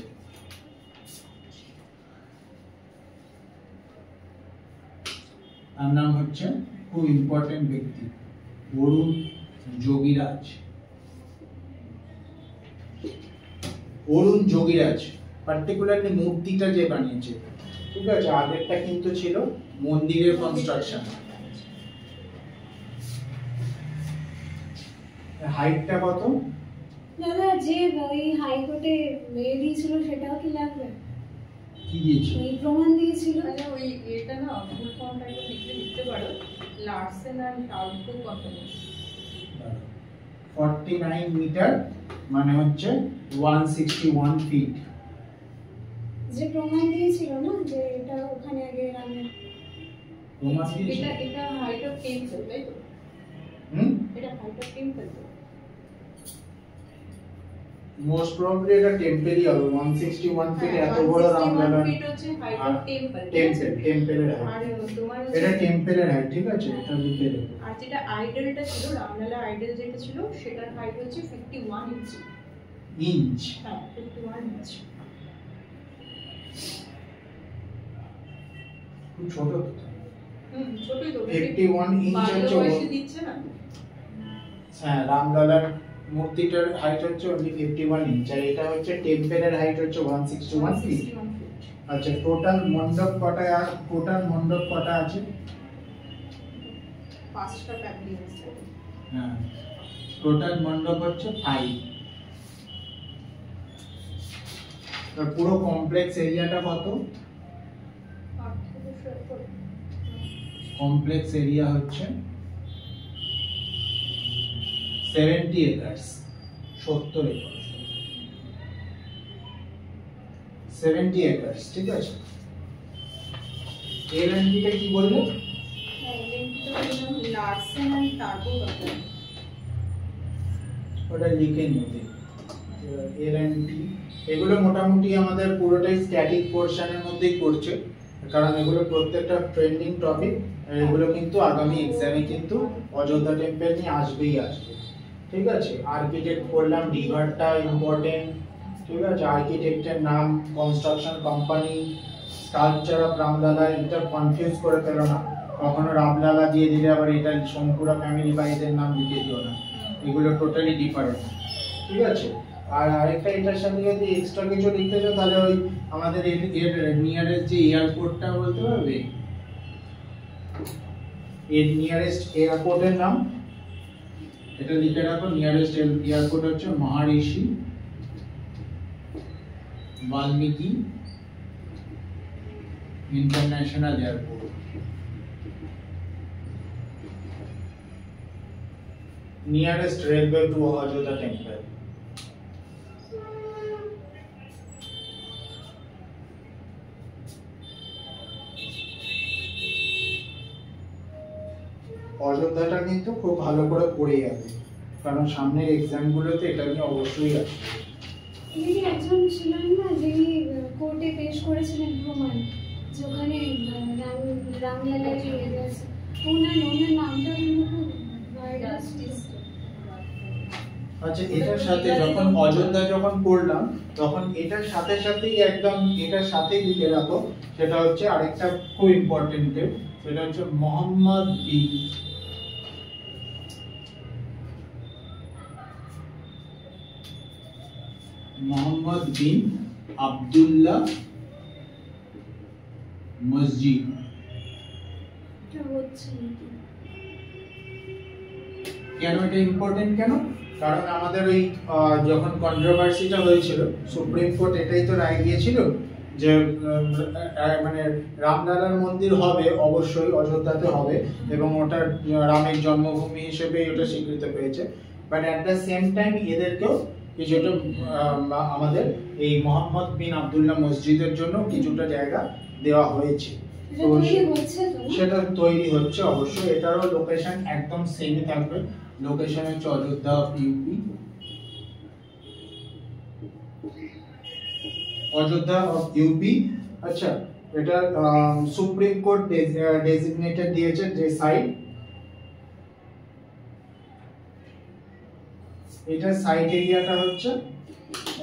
তার নাম হচ্ছে, খুব ইম্পর্টেন্ট ব্যক্তি, অরুণ যোগীরাজ। অরুণ যোগীরাজ পার্টিকুলারলি মূর্তিটা যে বানিয়েছে, ঠিক আছে। আগেরটা কিন্তু ছিল মন্দিরের কনস্ট্রাকশন। হাইটটা কত? দাদা যে ওই হাইকোর্টে দিয়েছিল সেটাও কি লাগবে? কি দিয়েছিল? ওই প্রমাণ দিয়েছিল। মানে ওই এটা না ফুল ফর্মটা একটু লিখতে পারো, লার্সেন এন্ড টাউটো কোম্পানি। 49 মিটার মানে হচ্ছে 161 ফিট। যে প্রমাণ দিয়েছিল না যে এটা ওখানে আগে রান্না। প্রমাণ দিয়েছিল? এটা হাইট অফ টেম্পল, তাই তো? এটা হাইট অফ টেম্পল তো? মোস্ট প্রবাবলি এটা টেম্পেলই হবে। 161 ফিট এত বড় রামলালা। ফিট হচ্ছে হাইট অফ টেম্পল। টেম্পেলের হাইট। আর তোমার এটা টেম্পেলের হাইট, ঠিক আছে। এটা লিখে রেখো। আর যেটা আইডলটা ছিল, রামলালা আইডল যেটা ছিল, সেটার হাইট হচ্ছে 51 ইঞ্চি। ইঞ্চ? হ্যাঁ, 51 ইঞ্চ। খুব ছোট তো। ছোটই তো। 51 ইঞ্চ হচ্ছে। বয়সে দিচ্ছে না। হ্যাঁ, রামলালার মূর্তিটার হাইট হচ্ছে only 51 ইঞ্চ, আর এটা হচ্ছে টেম্পেলের হাইট হচ্ছে 161 ফিট। আচ্ছা, টোটাল মণ্ডপ কটা আছে? 5টা ফ্যামিলি আছে। হ্যাঁ, টোটাল মণ্ডপ হচ্ছে 5। আর পুরো কমপ্লেক্স এরিয়াটা কত? কমপ্লেক্স এরিয়া হচ্ছে 70 একর্স, 70 একর। 70 একর্স, ঠিক আছে। L&T কি বললে? লার্সেন এন্ড টাউটো কোম্পানি। ওটা লিখে নিতে। L&T এগুলো মোটামুটি আমাদের পুরোটাই স্ট্যাটিক পোরশনের মধ্যেই করছে, কারণ এগুলো প্রত্যেকটা ট্রেন্ডিং টপিক। এগুলো কিন্তু আগামী এক্সামে কিন্তু অযোধ্যা টেম্পল নিয়ে আসবেই আসবে, ঠিক আছে। আর্কিটেক্ট করলাম, রিভারটা ইম্পর্টেন্ট, ঠিক আছে। আর্কিটেক্টের নাম, construction company, sculpture of Ram Lalla, এটা কনফিউজ করে ফেলো না। কখনো রামলালা দিয়ে দিলে আবার এটা সোমপুরা ফ্যামিলি বা এদের নাম লিখে দিও না, এগুলো টোটালি ডিফারেন্ট, ঠিক আছে। আর আরেকটা, এটার সাথে যদি এক্সট্রা কিছু লিখতে চাও তাহলে ওই আমাদের এর নিয়ারেস্ট যে এয়ারপোর্টটা বলতে পারবে? এর নিয়ারেস্ট এয়ারপোর্টের নাম এটা লিখে রাখো। নিয়ারেস্ট এয়ারপোর্ট হচ্ছে Maharishi Valmiki international airport. Nearest railway to Ayodhya temple. অযোধ্যাটা কিন্তু খুব ভালো করে পড়ে যাবে, কারণ সামনের এক্সামগুলোতে এটা নিয়ে অবশ্যই আসবে। এই একজন ছিলেন না যিনি কোর্টে পেশ করেছিলেন প্রমাণ, যেখানে রামলালার যে ওনার নামটা কিন্তু জাস্টিস। আচ্ছা, এটার সাথে যখন অযোধ্যা যখন পড়লাম তখন এটার সাথে সাথেই একদম এটার সাথেই লিখে রাখো, সেটা হচ্ছে আরেকটা খুব ইম্পর্টেন্ট, সেটা হচ্ছে মোহাম্মদ বিন আব্দুল্লাহ মসজিদ। কেন এটা ইম্পর্টেন্ট কেন? কারণ আমাদের ওই যখন কন্ট্রোভার্সিটা হয়েছিল, সুপ্রিম কোর্ট এটাই তো রায় দিয়েছিল যে মানে রামলালার মন্দির হবে, অবশ্যই অযোধ্যাতে হবে, এবং ওটা রামের জন্মভূমি হিসেবে ওটা স্বীকৃত পেয়েছে। But at the same time এদেরকেও কিছুটা আমাদের এই মোহাম্মদ বিন আব্দুল্লাহ মসজিদের জন্য কিছুটা জায়গা দেওয়া হয়েছে। তো সেটা তৈরি হচ্ছে অবশ্যই। এটারও লোকেশন একদম সেমই থাকবে। লোকেশন হচ্ছে Ayodhya UP, Ayodhya of UP. আচ্ছা, এটা সুপ্রিম কোর্ট ডেজিগনেটেড দিয়েছে যে সাইট, এটা সাইট এরিয়াটা হচ্ছে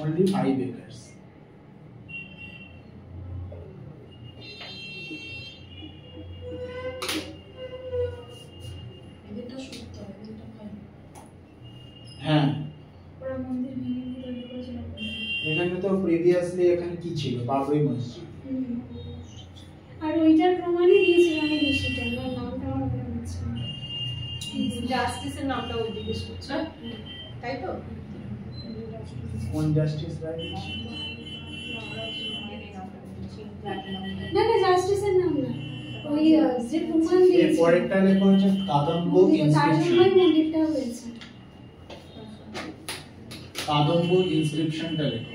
only 5 acres। এটা সত্য, এটা ভাই। হ্যাঁ, ওরা মন্দির ভেঙে দিয়ে তৈরি করেছিল। এখানে তো প্রিভিয়াসলি এখানে কি ছিল? বাবরি মসজিদ। আর ওইটার প্রমাণই দিয়েছিল আমি বেশিটা, আমার নামটা আমার মনে হচ্ছে না। জাস্টিসের নামটাও জিজ্ঞেস করছে, তাই তো? কোন জাস্টিস রায়? না না, জাস্টিসের নাম না, ওই যে প্রমাণ এর দিয়েছে পরেরটা লেখা হচ্ছে কাদম্ব তার জন্যই ইনস্ক্রিপশন। মন্দিরটা হয়েছে। কাদম্ব ইনস্ক্রিপশনটা লেখো।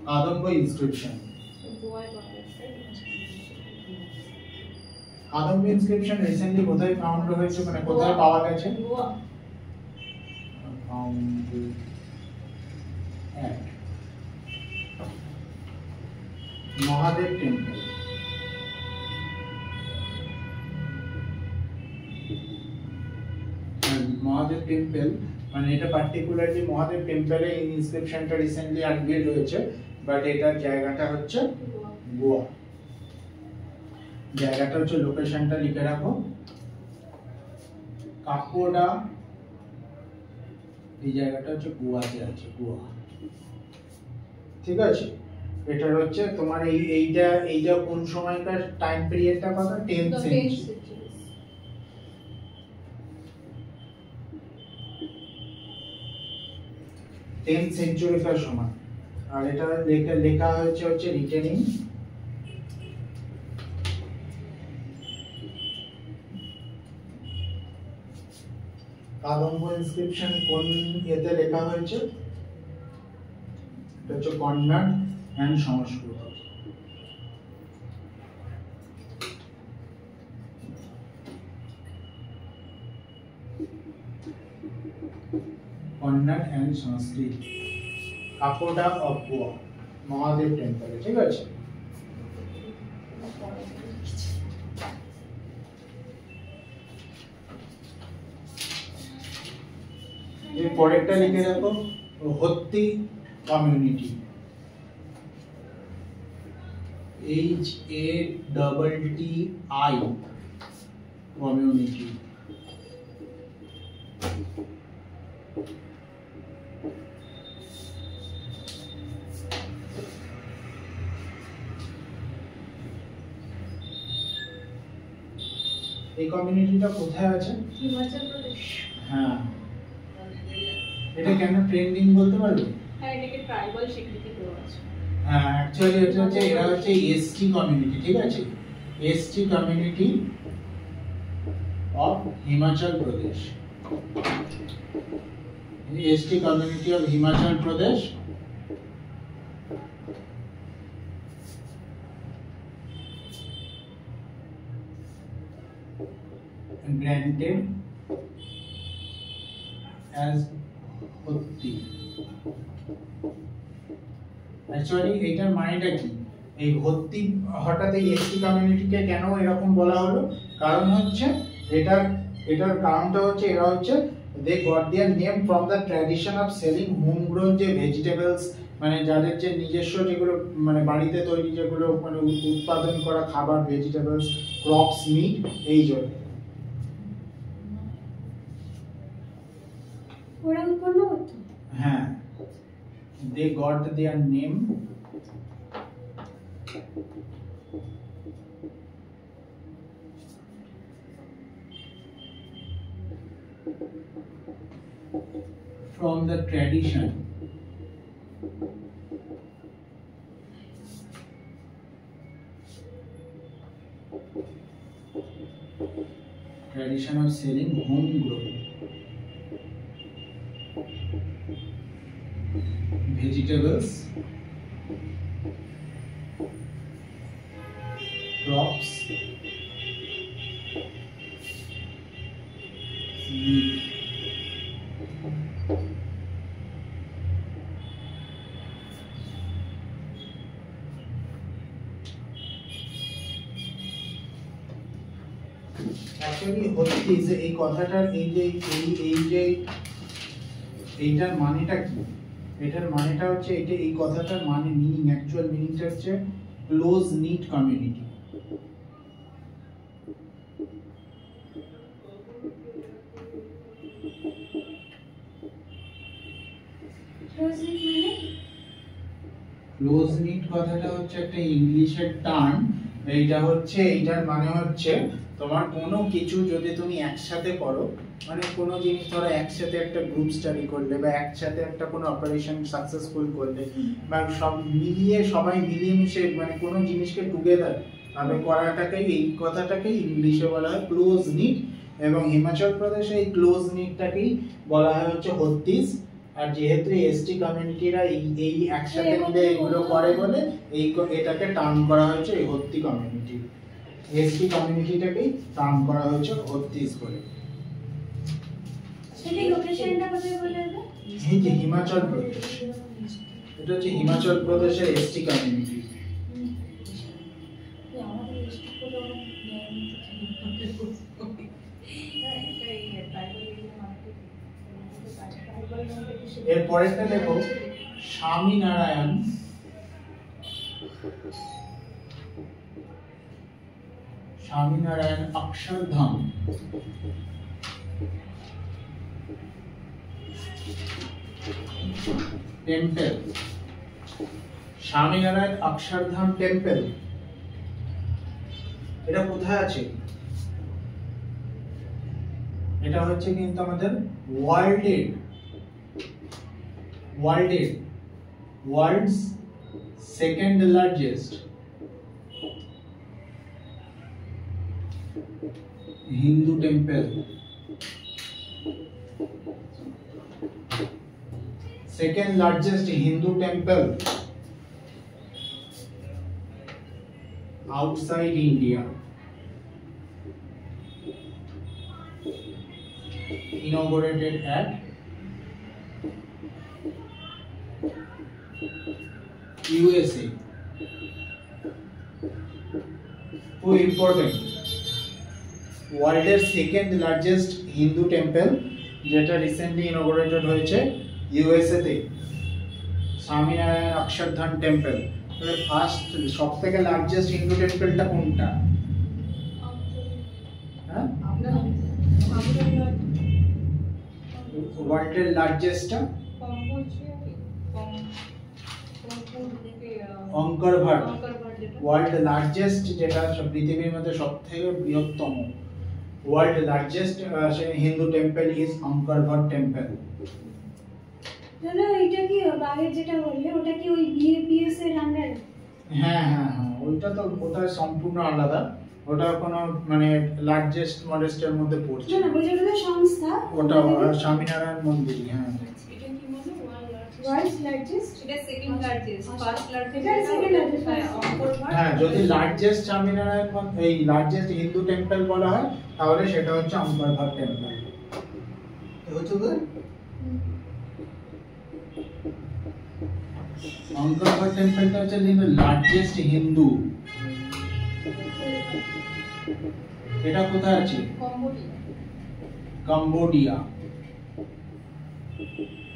কাদম্ব ইনস্ক্রিপশন। কাদম্ব ইনস্ক্রিপশন রিসেন্টলি কোথায় ফাউন্ড হয়েছে, মানে কোথায় পাওয়া গেছে? গোয়া। ফাউন্ড এট মহাদেব টেম্পল। মহাদেব টেম্পল মানে এটা পার্টিকুলারলি মহাদেব টেম্পলে এই ইনস্ক্রিপশনটা রিসেন্টলি আনভিল হয়েছে, বাট এটার জায়গাটা হচ্ছে গোয়া। জায়গাটা হচ্ছে, লোকেশনটা লিখে রাখো, কাকোডা। এই জায়গাটা হচ্ছে গোয়াতে আছে, গোয়া। ঠিক আছে, এটা হচ্ছে তোমার এইটা কোন সময়কার টাইম পিরিয়ডটা কত? 10th century. 10th সেঞ্চুরিকার সময়। আর এটা লেখা হয়েছে হচ্ছে রিটেনিং কাদম্ব ইনস্ক্রিপশন কোন এতে লেখা হয়েছে? এটা হচ্ছে Kannada and Sanskrit. Kannada and Sanskrit, Kakoda of Goa, Mahadev টেম্পলে। ঠিক আছে, এর পরেরটা লিখে রাখো, হত্তি কমিউনিটি, HATTI কমিউনিটি। এই কমিউনিটিটা কোথায় আছে? হিমাচল প্রদেশ। হ্যাঁ, এটা কেন ট্রেন্ডিং বলতে পারবে? হ্যাঁ, এটাকে ট্রাইবাল স্বীকৃতি দেওয়া আছে। হ্যাঁ, অ্যাকচুয়ালি এটা হচ্ছে এরা হচ্ছে এসটি কমিউনিটি, ঠিক আছে? ST community of Himachal Pradesh. ST community of Himachal Pradesh granted as Hotti. Actually এটার মানেটা কি? এই হত্তি হঠাৎ এই এসটি কমিউনিটিকে কেন এরকম বলা হলো? কারণ হচ্ছে এটার কারণটা হচ্ছে এরা হচ্ছে they got their name from the tradition of selling homegrown যে ভেজিটেবলস, মানে যাদের যে নিজস্ব যেগুলো মানে বাড়িতে তৈরি যেগুলো মানে উৎপাদন করা খাবার, ভেজিটেবলস, ক্রপস, মিট, এই জন্য ওরা উৎপন্ন করতো। হ্যাঁ, they got their name from the tradition of selling homegrown vegetables, crops, meat. Actually হচ্ছে যে এই কথাটার এইটার মানেটা কি? এটার মানেটা হচ্ছে এই কথাটার মানে মিনিং, অ্যাকচুয়াল মিনিংটা হচ্ছে close knit community. Close knit কথাটা হচ্ছে একটা ইংলিশের টার্ম। এইটার মানে হচ্ছে তোমার কোনো কিছু যদি তুমি একসাথে করো, মানে কোনো জিনিস ধরো একসাথে একটা গ্রুপ স্টাডি করলে বা একসাথে একটা কোনো অপারেশন সাকসেসফুল করলে বা সবাই মিলিয়ে মিশে মানে কোনো জিনিসকে টুগেদার ভাবে করাটাকেই, এই কথাটাকেই ইংলিশে বলা হয় ক্লোজ নিট। এবং হিমাচল প্রদেশে এই ক্লোজ নিটটাকেই বলা হয় হচ্ছে হত্তিস। আর যেহেতু এসটি কমিউনিটিরা এই একসাথে মিলে এগুলো করে বলে এটাকে টার্ম করা হয়েছে এই হত্তি কমিউনিটি। এসটি কমিউনিটিটাকেই টার্ম করা হয়েছে হত্তিস বলে। সেটা লোকেশনটা কোথায় বলে দেবে? এই যে হিমাচল প্রদেশ, এটা হচ্ছে হিমাচল প্রদেশের এসটি কমিউনিটি। আমাদের এসটি করে এর পরেরটা দেখো স্বামীনারায়ণ অক্ষরধাম টেম্পল। স্বামীনারায়ণ অক্ষরধাম টেম্পল এটা কোথায় আছে? এটা হচ্ছে কিন্তু আমাদের world's second largest Hindu temple. Second largest Hindu temple outside India, inaugurated at USA. খুব ইম্পর্টেন্ট, ওয়ার্ল্ডের সেকেন্ড লার্জেস্ট হিন্দু টেম্পল যেটা রিসেন্টলি ইনঅগরেটেড হয়েছে ইউএসএ তে, স্বামীনারায়ণ অক্ষরধাম টেম্পল। ফার্স্ট সবথেকে লার্জেস্ট হিন্দু টেম্পলটা কোনটা? হ্যাঁ, ওয়ার্ল্ডের লার্জেস্টটা অঙ্কর ভাট। ওয়ার্ল্ড লার্জেস্ট যেটা পৃথিবীর মধ্যে সবথেকে বৃহত্তম world largest Hindu temple is Angkor Bhatt temple. দাদা ওইটা কি আগের যেটা বললে ওটা কি ওই বিএপিএস এর আন্ডারে? হ্যাঁ হ্যাঁ হ্যাঁ, ওইটা তো ওটা সম্পূর্ণ আলাদা, ওটা কোনো মানে লার্জেস্ট মডেস্টের মধ্যে পড়ছে না না, ওইটা তো সংস্থা। ওটা স্বামীনারায়ণ মন্দির। হ্যাঁ এটা কি বলে ওয়ার্ল্ডস লার্জেস্ট। এটা সেকেন্ড লার্জেস্ট, ফার্স্ট লার্জেস্ট এটা second largest। হ্যাঁ, যদি লার্জেস্ট স্বামীনারায়ণ এই লার্জেস্ট হিন্দু টেম্পল বলা হয় তাহলে সেটা হচ্ছে অঙ্করঘর টেম্পল। হচ্ছে তো অঙ্করঘর টেম্পলটা হচ্ছে লার্জেস্ট হিন্দু। এটা কোথায় আছে? কম্বোডিয়া।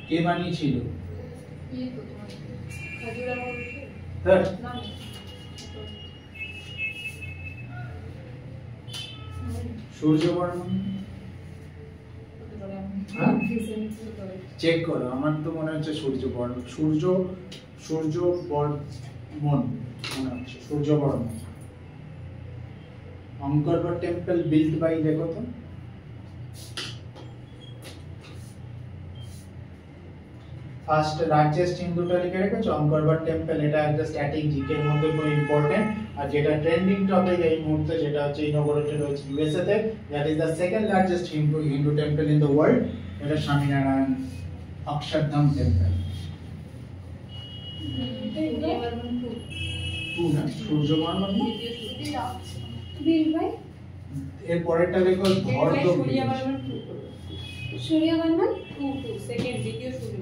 কে বানিয়েছিল? স্যার সূর্য বর্মন। চেক করো, আমার তো মনে হচ্ছে সূর্য বর্মন, সূর্য বর্মন মনে হচ্ছে, সূর্য বর্মন। অঙ্করঘর টেম্পল বিল্ড বাই, দেখো তো ফার্স্ট লার্জেস্ট হিন্দুটা লিখে রেখেছো অঙ্করঘর টেম্পল, এটা একটা স্ট্যাটিক জিকে এর মধ্যে খুব ইম্পর্টেন্ট। আর যেটা ট্রেন্ডিং টপিক এই মুহূর্তে যেটা হচ্ছে ইনঅগরেটেড হয়েছে ইউএসএ তে, that is the second largest Hindu temple in the world. এটা Swaminarayan Akshardham temple. Suryavarman built by এর পরেরটা দেখো ধর্দ সূর্য বর্মন। সেকেন্ড দ্বিতীয় সূর্য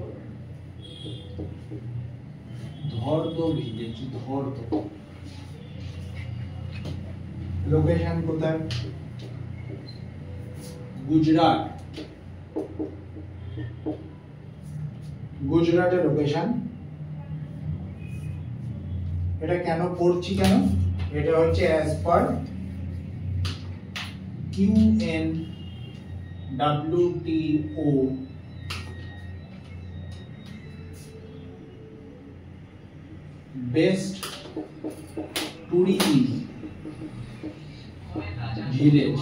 ধর্দ ভিলেজ। ধর্দ লোকেশন কোথায়? গুজরাট। গুজরাটের লোকেশন। এটা কেন পড়ছি কেন? এটা হচ্ছে as per UNWTO best tourism village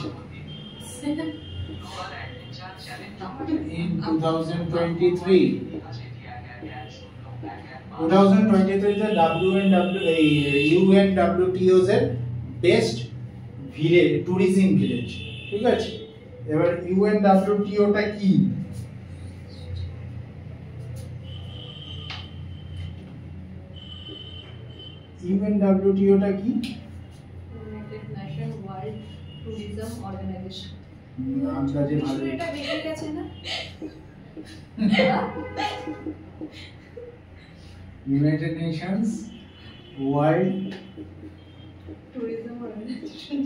in 2023 তে UNWTO's এর বেস্ট ভিলেজ ট্যুরিজম ভিলেজ। ঠিক আছে, এবার UNWTO টা কি? UNWTO টা কি? United Nation World Tourism Organisation. আন্দাজে ভালো। এটা বেশি গেছে না? United Nations World Tourism Organisation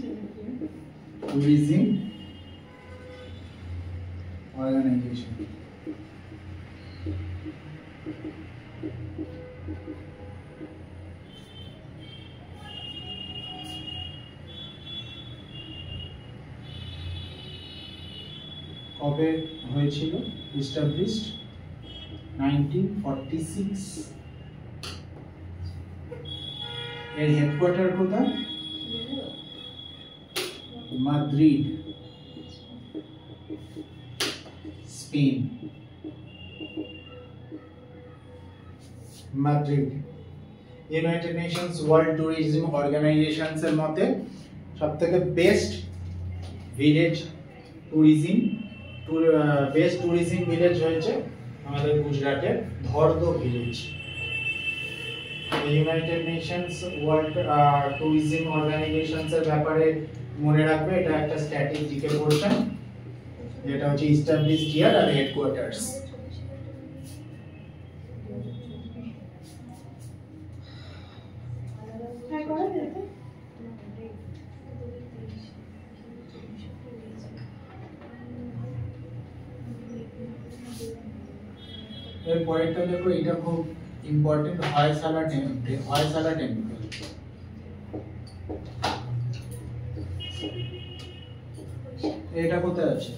tourism organisation. কবে হয়েছিল? এস্টাবলিশড 1946। এর হেডকোয়ার্টার কোথায়? Madrid, Spain. Madrid. United Nations World Tourism organisations এর মতে সবথেকে বেস্ট ভিলেজ ট্যুরিজম ভিলেজ হয়েছে আমাদের গুজরাটের Dhordo village. United Nations World Tourism organisations এর ব্যাপারে মনে রাখবে, এটা একটা স্ট্যাটিক জিকে পোরশন, যেটা হচ্ছে এস্টাবলিশড ইয়ার আর হেডকোয়ার্টারস। হ্যাঁ করা যাবে। এর পরেরটা দেখো, এটা খুব ইম্পর্টেন্ট, হয়সালা টেম্পল। হয়সালা টেম্পল এটা কোথায় আছে?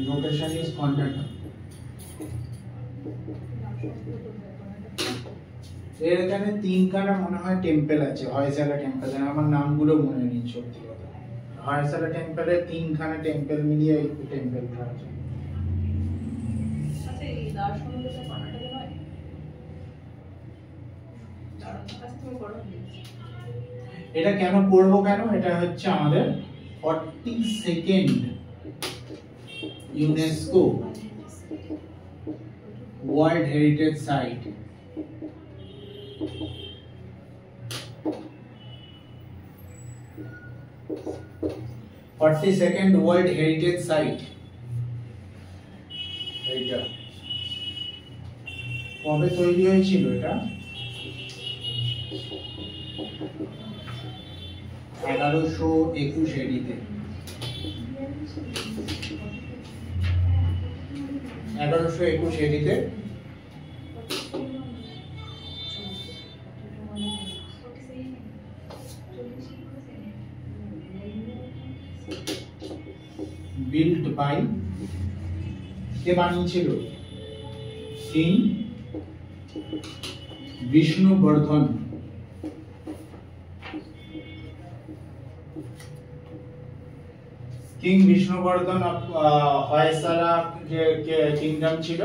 Location is Karnataka. এর এখানে তিনখানা মনে হয় টেম্পল আছে হয়সালা টেম্পল, আমার নামগুলো মনে নেই সত্যি কথা। হয়সালা টেম্পলে তিনখানা টেম্পল মিলিয়ে এই টেম্পল আছে। আচ্ছা এই দার্শনিকতা কর্ণাটকে নয়? আচ্ছা তুমি করো প্লিজ। এটা কেন করব কেন, এটা হচ্ছে আমাদের 42nd UNESCO world heritage site. Second world heritage site. এইটা কবে তৈরি হয়েছিল? এটা 1121 এডিতে। 1121 এডিতে বিল্ড বাই, কে বানিয়েছিল? কিং বিষ্ণুবর্ধন। কিং বিষ্ণুবর্ধন হয়সালা যে কিংডম ছিল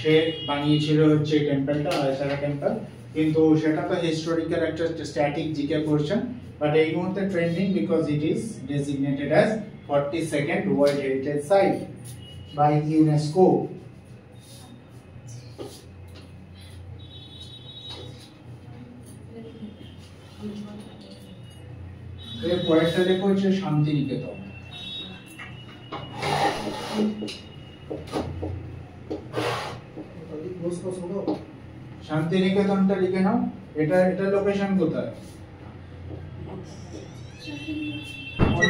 সে বানিয়েছিল হচ্ছে টেম্পলটা, হয়সালা টেম্পল। কিন্তু সেটা তো হিস্টোরিক্যাল একটা স্ট্যাটিক জিকে কোশ্চেন, বাট এই মুহূর্তে trending because it is designated as 42nd world heritage site by UNESCO. এর পরেরটা দেখো হচ্ছে শান্তিনিকেতন। শান্তিনিকেতনটা লিখে নাও। এটা লোকেশন কোথায়?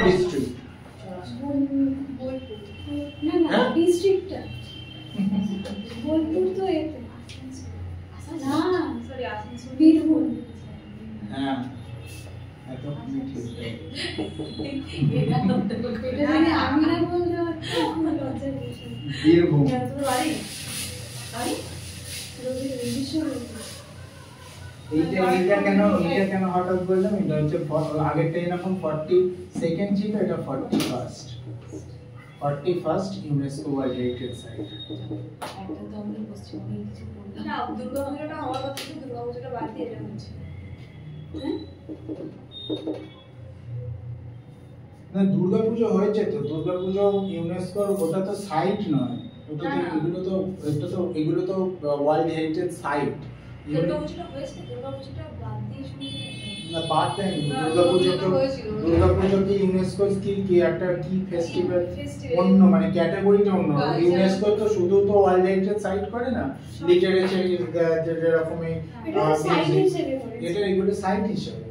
ডিস্ট্রিক্ট না ডিস্ট্রিক্টটা বোলপুর তো এতে না, সরি আসানসোল বীরভূম। হ্যাঁ এত মিঠি এটা তো এটা জানি আমি না বলতে পারছি, আমার লজ্জা পেয়েছে। বীরভূম। তোর বাড়ি বাড়ি এইটা কেন হঠাৎ বললাম? এটা হচ্ছে আগেরটা এরকম 42nd ছিল, এটা 41st UNESCO world heritage site. একটা তো আমরা পশ্চিমবঙ্গে কিছু বললাম না। দুর্গাপূজাটা হওয়ার কথা ছিল, দুর্গাপূজাটা বাদ দিয়ে এটা হচ্ছে। হ্যাঁ না দুর্গাপুজো হয়েছে তো, দুর্গাপুজো ইউনেস্কোর ওটা তো সাইট নয়, ওটা তো এগুলো তো ওয়ার্ল্ড হেরিটেজ সাইট। দুর্গাপূজাটা হয়েছে, দুর্গাপূজাটা বাদ দিয়ে শুনে না বাদ দেয়নি। দুর্গাপুজো কি ইউনেস্কো কি একটা কি ফেস্টিভ্যাল অন্য, মানে ক্যাটাগরিটা অন্য। ইউনেস্কো তো শুধু তো ওয়ার্ল্ড হেরিটেজ সাইট করে না, লিটারেচার যেরকম এটা এগুলো সাইট হিসেবে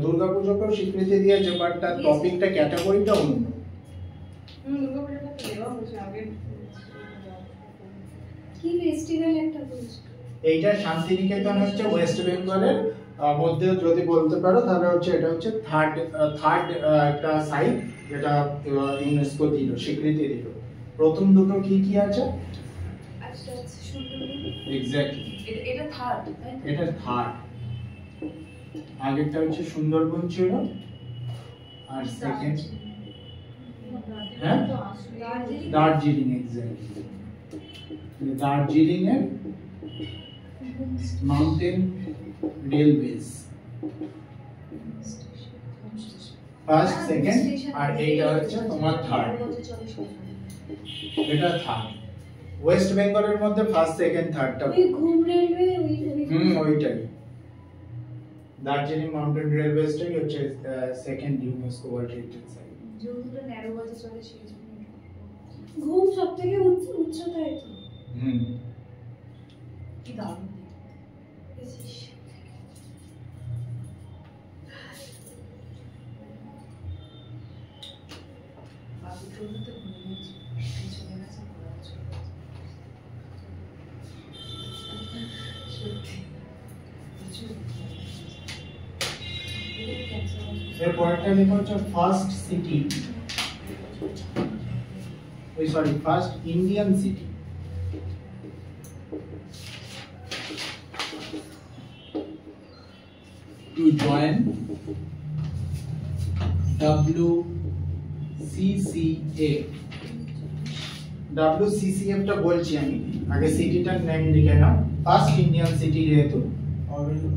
দুর্গাপুজোকেও স্বীকৃতি দিয়েছে, বাট তার টপিকটা ক্যাটাগরিটা অন্য। দুর্গাপূজাটা তো দেওয়া হয়েছে আগে। কি ফেস্টিভ্যাল একটা বলছো? এইটা শান্তিনিকেতন হচ্ছে ওয়েস্ট বেঙ্গলের মধ্যে যদি বলতে পারো তাহলে হচ্ছে এটা হচ্ছে থার্ড একটা সাইট যেটা ইউনেস্কো দিল, স্বীকৃতি দিল। প্রথম দুটো কি আছে? আচ্ছা সুন্দরবন। এক্স্যাক্টলি এটা থার্ড, তাই তো? এটা থার্ড। আগেরটা হচ্ছে সুন্দরবন ছিল, আর সেকেন্ড হ্যাঁ দার্জিলিং। এক্স্যাক্টলি দার্জিলিং এর মাউন্টেন রেলওয়েজ ফার্স্ট, সেকেন্ড, আর এইটা হচ্ছে তোমার থার্ড। এটা থার্ড। ওয়েস্ট বেঙ্গলের মধ্যে ফার্স্ট, সেকেন্ড, থার্ডটা ওই ঘুম রেলওয়ে ওইটাই। দার্জিলিং মাউন্টেন রেলওয়েজটাই হচ্ছে second UNESCO world heritage site. যেহেতু 13 বছর চলে সেই জন্য ঘুম সবথেকে উচ্চতায় তো। কি দারুণ এর পরেরটা লেখা হচ্ছে first city, first Indian city. to join WCCF WCCF টা বলছি আমি, আগে সিটিটার নেম লিখে নাও। ফার্স্ট ইন্ডিয়ান সিটি যেহেতু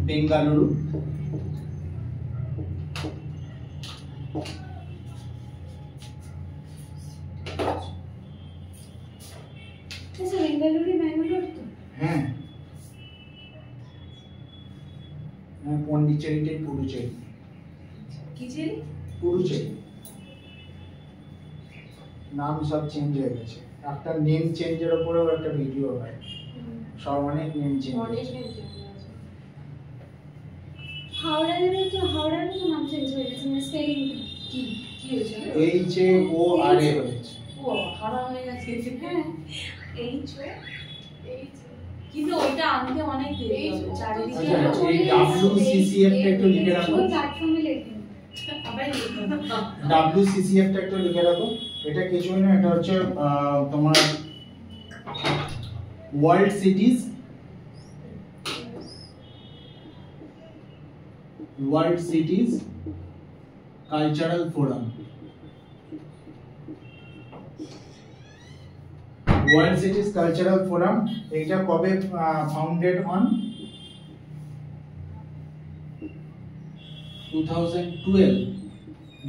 বেঙ্গালুরু। আচ্ছা বেঙ্গালুরু ব্যাঙ্গালোর তো? হ্যাঁ, পন্ডিচেরিটাই পুডুচেরি। কি চেরি? পুডুচেরি নাম সব চেঞ্জ হয়ে গেছে। একটা নেম চেঞ্জের উপরেও একটা ভিডিও হয়, সব অনেক নেম চেঞ্জ। অনেক নেম চেঞ্জ আছে। হাওড়ার তো নাম চেঞ্জ হয়ে গেছে, মানে স্পেলিং কি কি হয়েছে? HAORA হয়েছে। ও হাওড়া হয়ে গেছে। হ্যাঁ এইচ কিন্তু ওইটা আনতে অনেক দেরি হবে, চারিদিকে আচ্ছা, এই WCCF টা একটু লিখে রাখো। পুরো প্ল্যাটফর্মে লেখেন। আবার WCCF টা একটু লিখে রাখো। এটা কিছুই না, এটা হচ্ছে তোমার world সিটিজ cultural forum. World সিটিজ cultural forum এটা কবে ফাউন্ডেড অন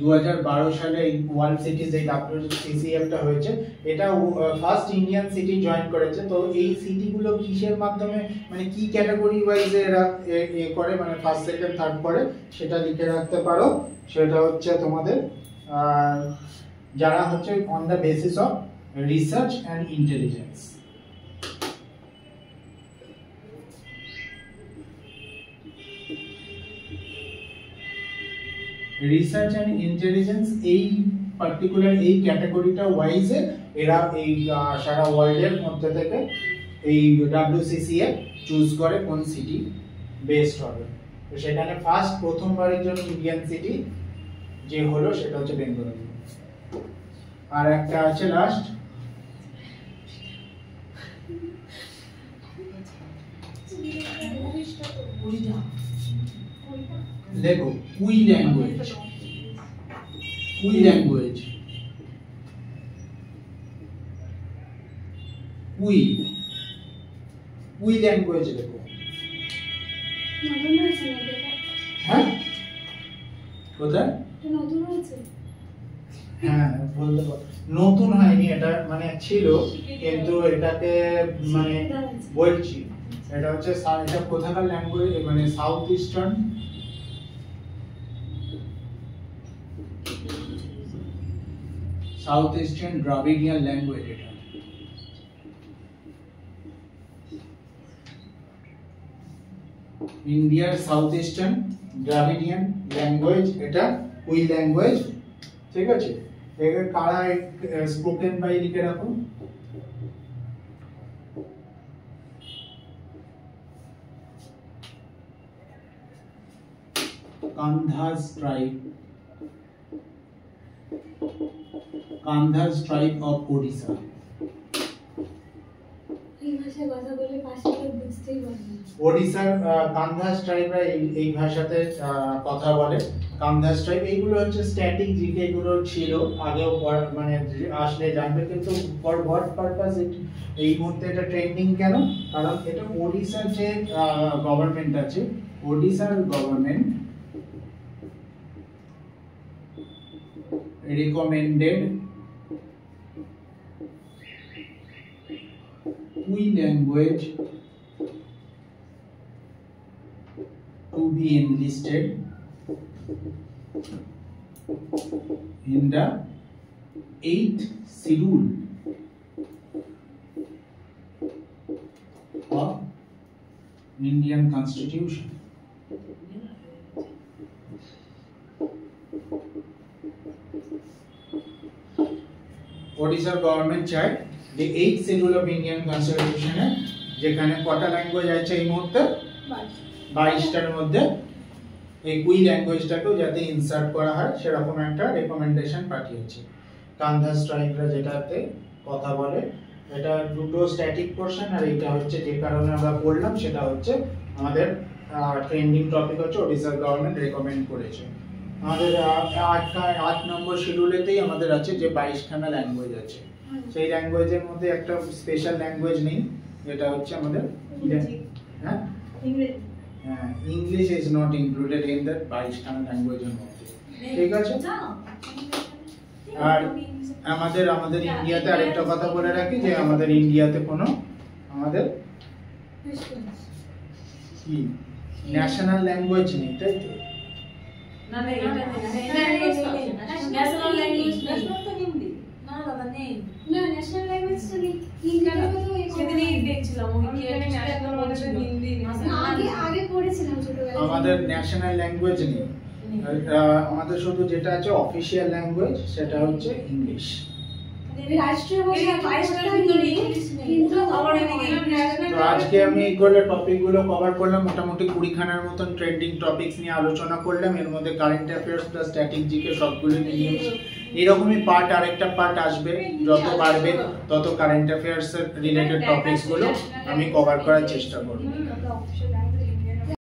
2012 সালে এই ওয়ার্ল্ড সিটিজ এই WCCF টা হয়েছে। এটা ফার্স্ট ইন্ডিয়ান সিটি জয়েন করেছে। তো এই সিটিগুলো কিসের মাধ্যমে, মানে কি ক্যাটাগরি ওয়াইজে এরা করে, মানে ফার্স্ট সেকেন্ড থার্ড করে, সেটা লিখে রাখতে পারো। সেটা হচ্ছে তোমাদের যারা হচ্ছে on the basis of research and intelligence. Research and intelligence এই পার্টিকুলার এই ক্যাটাগরিটা ওয়াইজে এরা এই সারা ওয়ার্ল্ডের মধ্যে থেকে এই WCCF চুজ করে কোন সিটি বেস্ট হবে। তো সেখানে ফার্স্ট প্রথমবারের জন্য ইন্ডিয়ান সিটি যে হলো সেটা হচ্ছে বেঙ্গালুরু। আর একটা আছে লাস্ট, দেখো কুই ল্যাঙ্গুয়েজ। কুই ল্যাঙ্গুয়েজ দেখো। নতুন হয়েছে না এটা? হ্যাঁ কোথায়? এটা নতুন হয়েছে? হ্যাঁ বলতে পারো নতুন হয়নি, এটা মানে ছিল, কিন্তু এটাকে মানে বলছি এটা হচ্ছে এটা কোথাকার ল্যাঙ্গুয়েজ, মানে সাউথ ইস্টার্ন দ্রাবিডিয়ান ল্যাঙ্গুয়েজ। এটা ইন্ডিয়ার সাউথ ইস্টার্ন দ্রাবিডিয়ান ল্যাঙ্গুয়েজ, এটা কুই ল্যাঙ্গুয়েজ। ঠিক আছে, এর কারা স্পোকেন বাই লিখে রাখো। Kandha's tribe of Odisha। এই ভাষায় কথা বলে পাশে লোক বুঝতেই পারে না। ওড়িশার কান্ধাস ট্রাইবরা এই ভাষাতে কথা বলে। কান্ধাস ট্রাইব এইগুলো হচ্ছে স্ট্যাটিক জিকে, এগুলো ছিল আগেও, মানে আসলে জানবে, কিন্তু ফর হোয়াট পারপাস এই মুহূর্তে এটা ট্রেন্ডিং কেন? কারণ এটা ওড়িশার যে গভর্নমেন্ট আছে, ওড়িশার government recommended Kui language to be enlisted in the 8th schedule of Indian Constitution। ওড়িশার গভর্নমেন্ট চায় যে 8th শিডিউল অফ ইন্ডিয়ান কনস্টিটিউশনে যেখানে কটা ল্যাঙ্গুয়েজ আছে এই মুহূর্তে 22টার মধ্যে এই কুই ল্যাঙ্গুয়েজটাকেও যাতে ইনসার্ট করা হয় সেরকম একটা রেকমেন্ডেশন পাঠিয়েছে। কান্ধাস ট্রাইবরা যেটাতে কথা বলে, এটা দুটো স্ট্যাটিক পোরশন, আর এটা হচ্ছে যে কারণে আমরা পড়লাম সেটা হচ্ছে আমাদের ট্রেন্ডিং টপিক হচ্ছে ওড়িশার গভর্নমেন্ট রেকমেন্ড করেছে। আমাদের 8 নম্বর শিডিউলেতেই আমাদের আছে যে 22খানা ল্যাঙ্গুয়েজ আছে। সেই ল্যাঙ্গুয়েজের মধ্যে একটা স্পেশাল ল্যাঙ্গুয়েজ নেই, যেটা হচ্ছে আমাদের হ্যাঁ English is not included in that 22খানা ল্যাঙ্গুয়েজের মধ্যে, ঠিক আছে। আর আমাদের ইন্ডিয়াতে আরেকটা কথা বলে রাখি যে আমাদের ইন্ডিয়াতে কোনো আমাদের কি ন্যাশনাল ল্যাঙ্গুয়েজ নেই, তাই তো? না না এটা ন্যাশনাল ল্যাঙ্গুয়েজ ন্যাশনাল তো হিন্দি না দাদা নেই না ন্যাশনাল ল্যাঙ্গুয়েজ তো নেই, হিন্দিটা তো সেদিনই দেখছিলাম ওই কি একটা ন্যাশনাল বলছিল হিন্দি আগে পড়েছিলাম ছোটবেলায়। আমাদের ন্যাশনাল ল্যাঙ্গুয়েজ নেই, আমাদের শুধু যেটা আছে অফিশিয়াল ল্যাঙ্গুয়েজ সেটা হচ্ছে ইংলিশ। রাষ্ট্রীয় ভাষা 22টার ভিতরে ইংলিশ নেই, কিন্তু আবার এদিকে তো আজকে আমি এইগুলো টপিকগুলো কভার করলাম, মোটামুটি 20খানার মতন ট্রেন্ডিং টপিকস নিয়ে আলোচনা করলাম। এর মধ্যে current affairs plus static GK সবগুলো নিয়ে এরকমই পার্ট আরেকটা পার্ট আসবে, যত বাড়বে তত কারেন্ট অ্যাফেয়ার্স এর রিলেটেড টপিকস গুলো আমি কভার করার চেষ্টা করব। Official language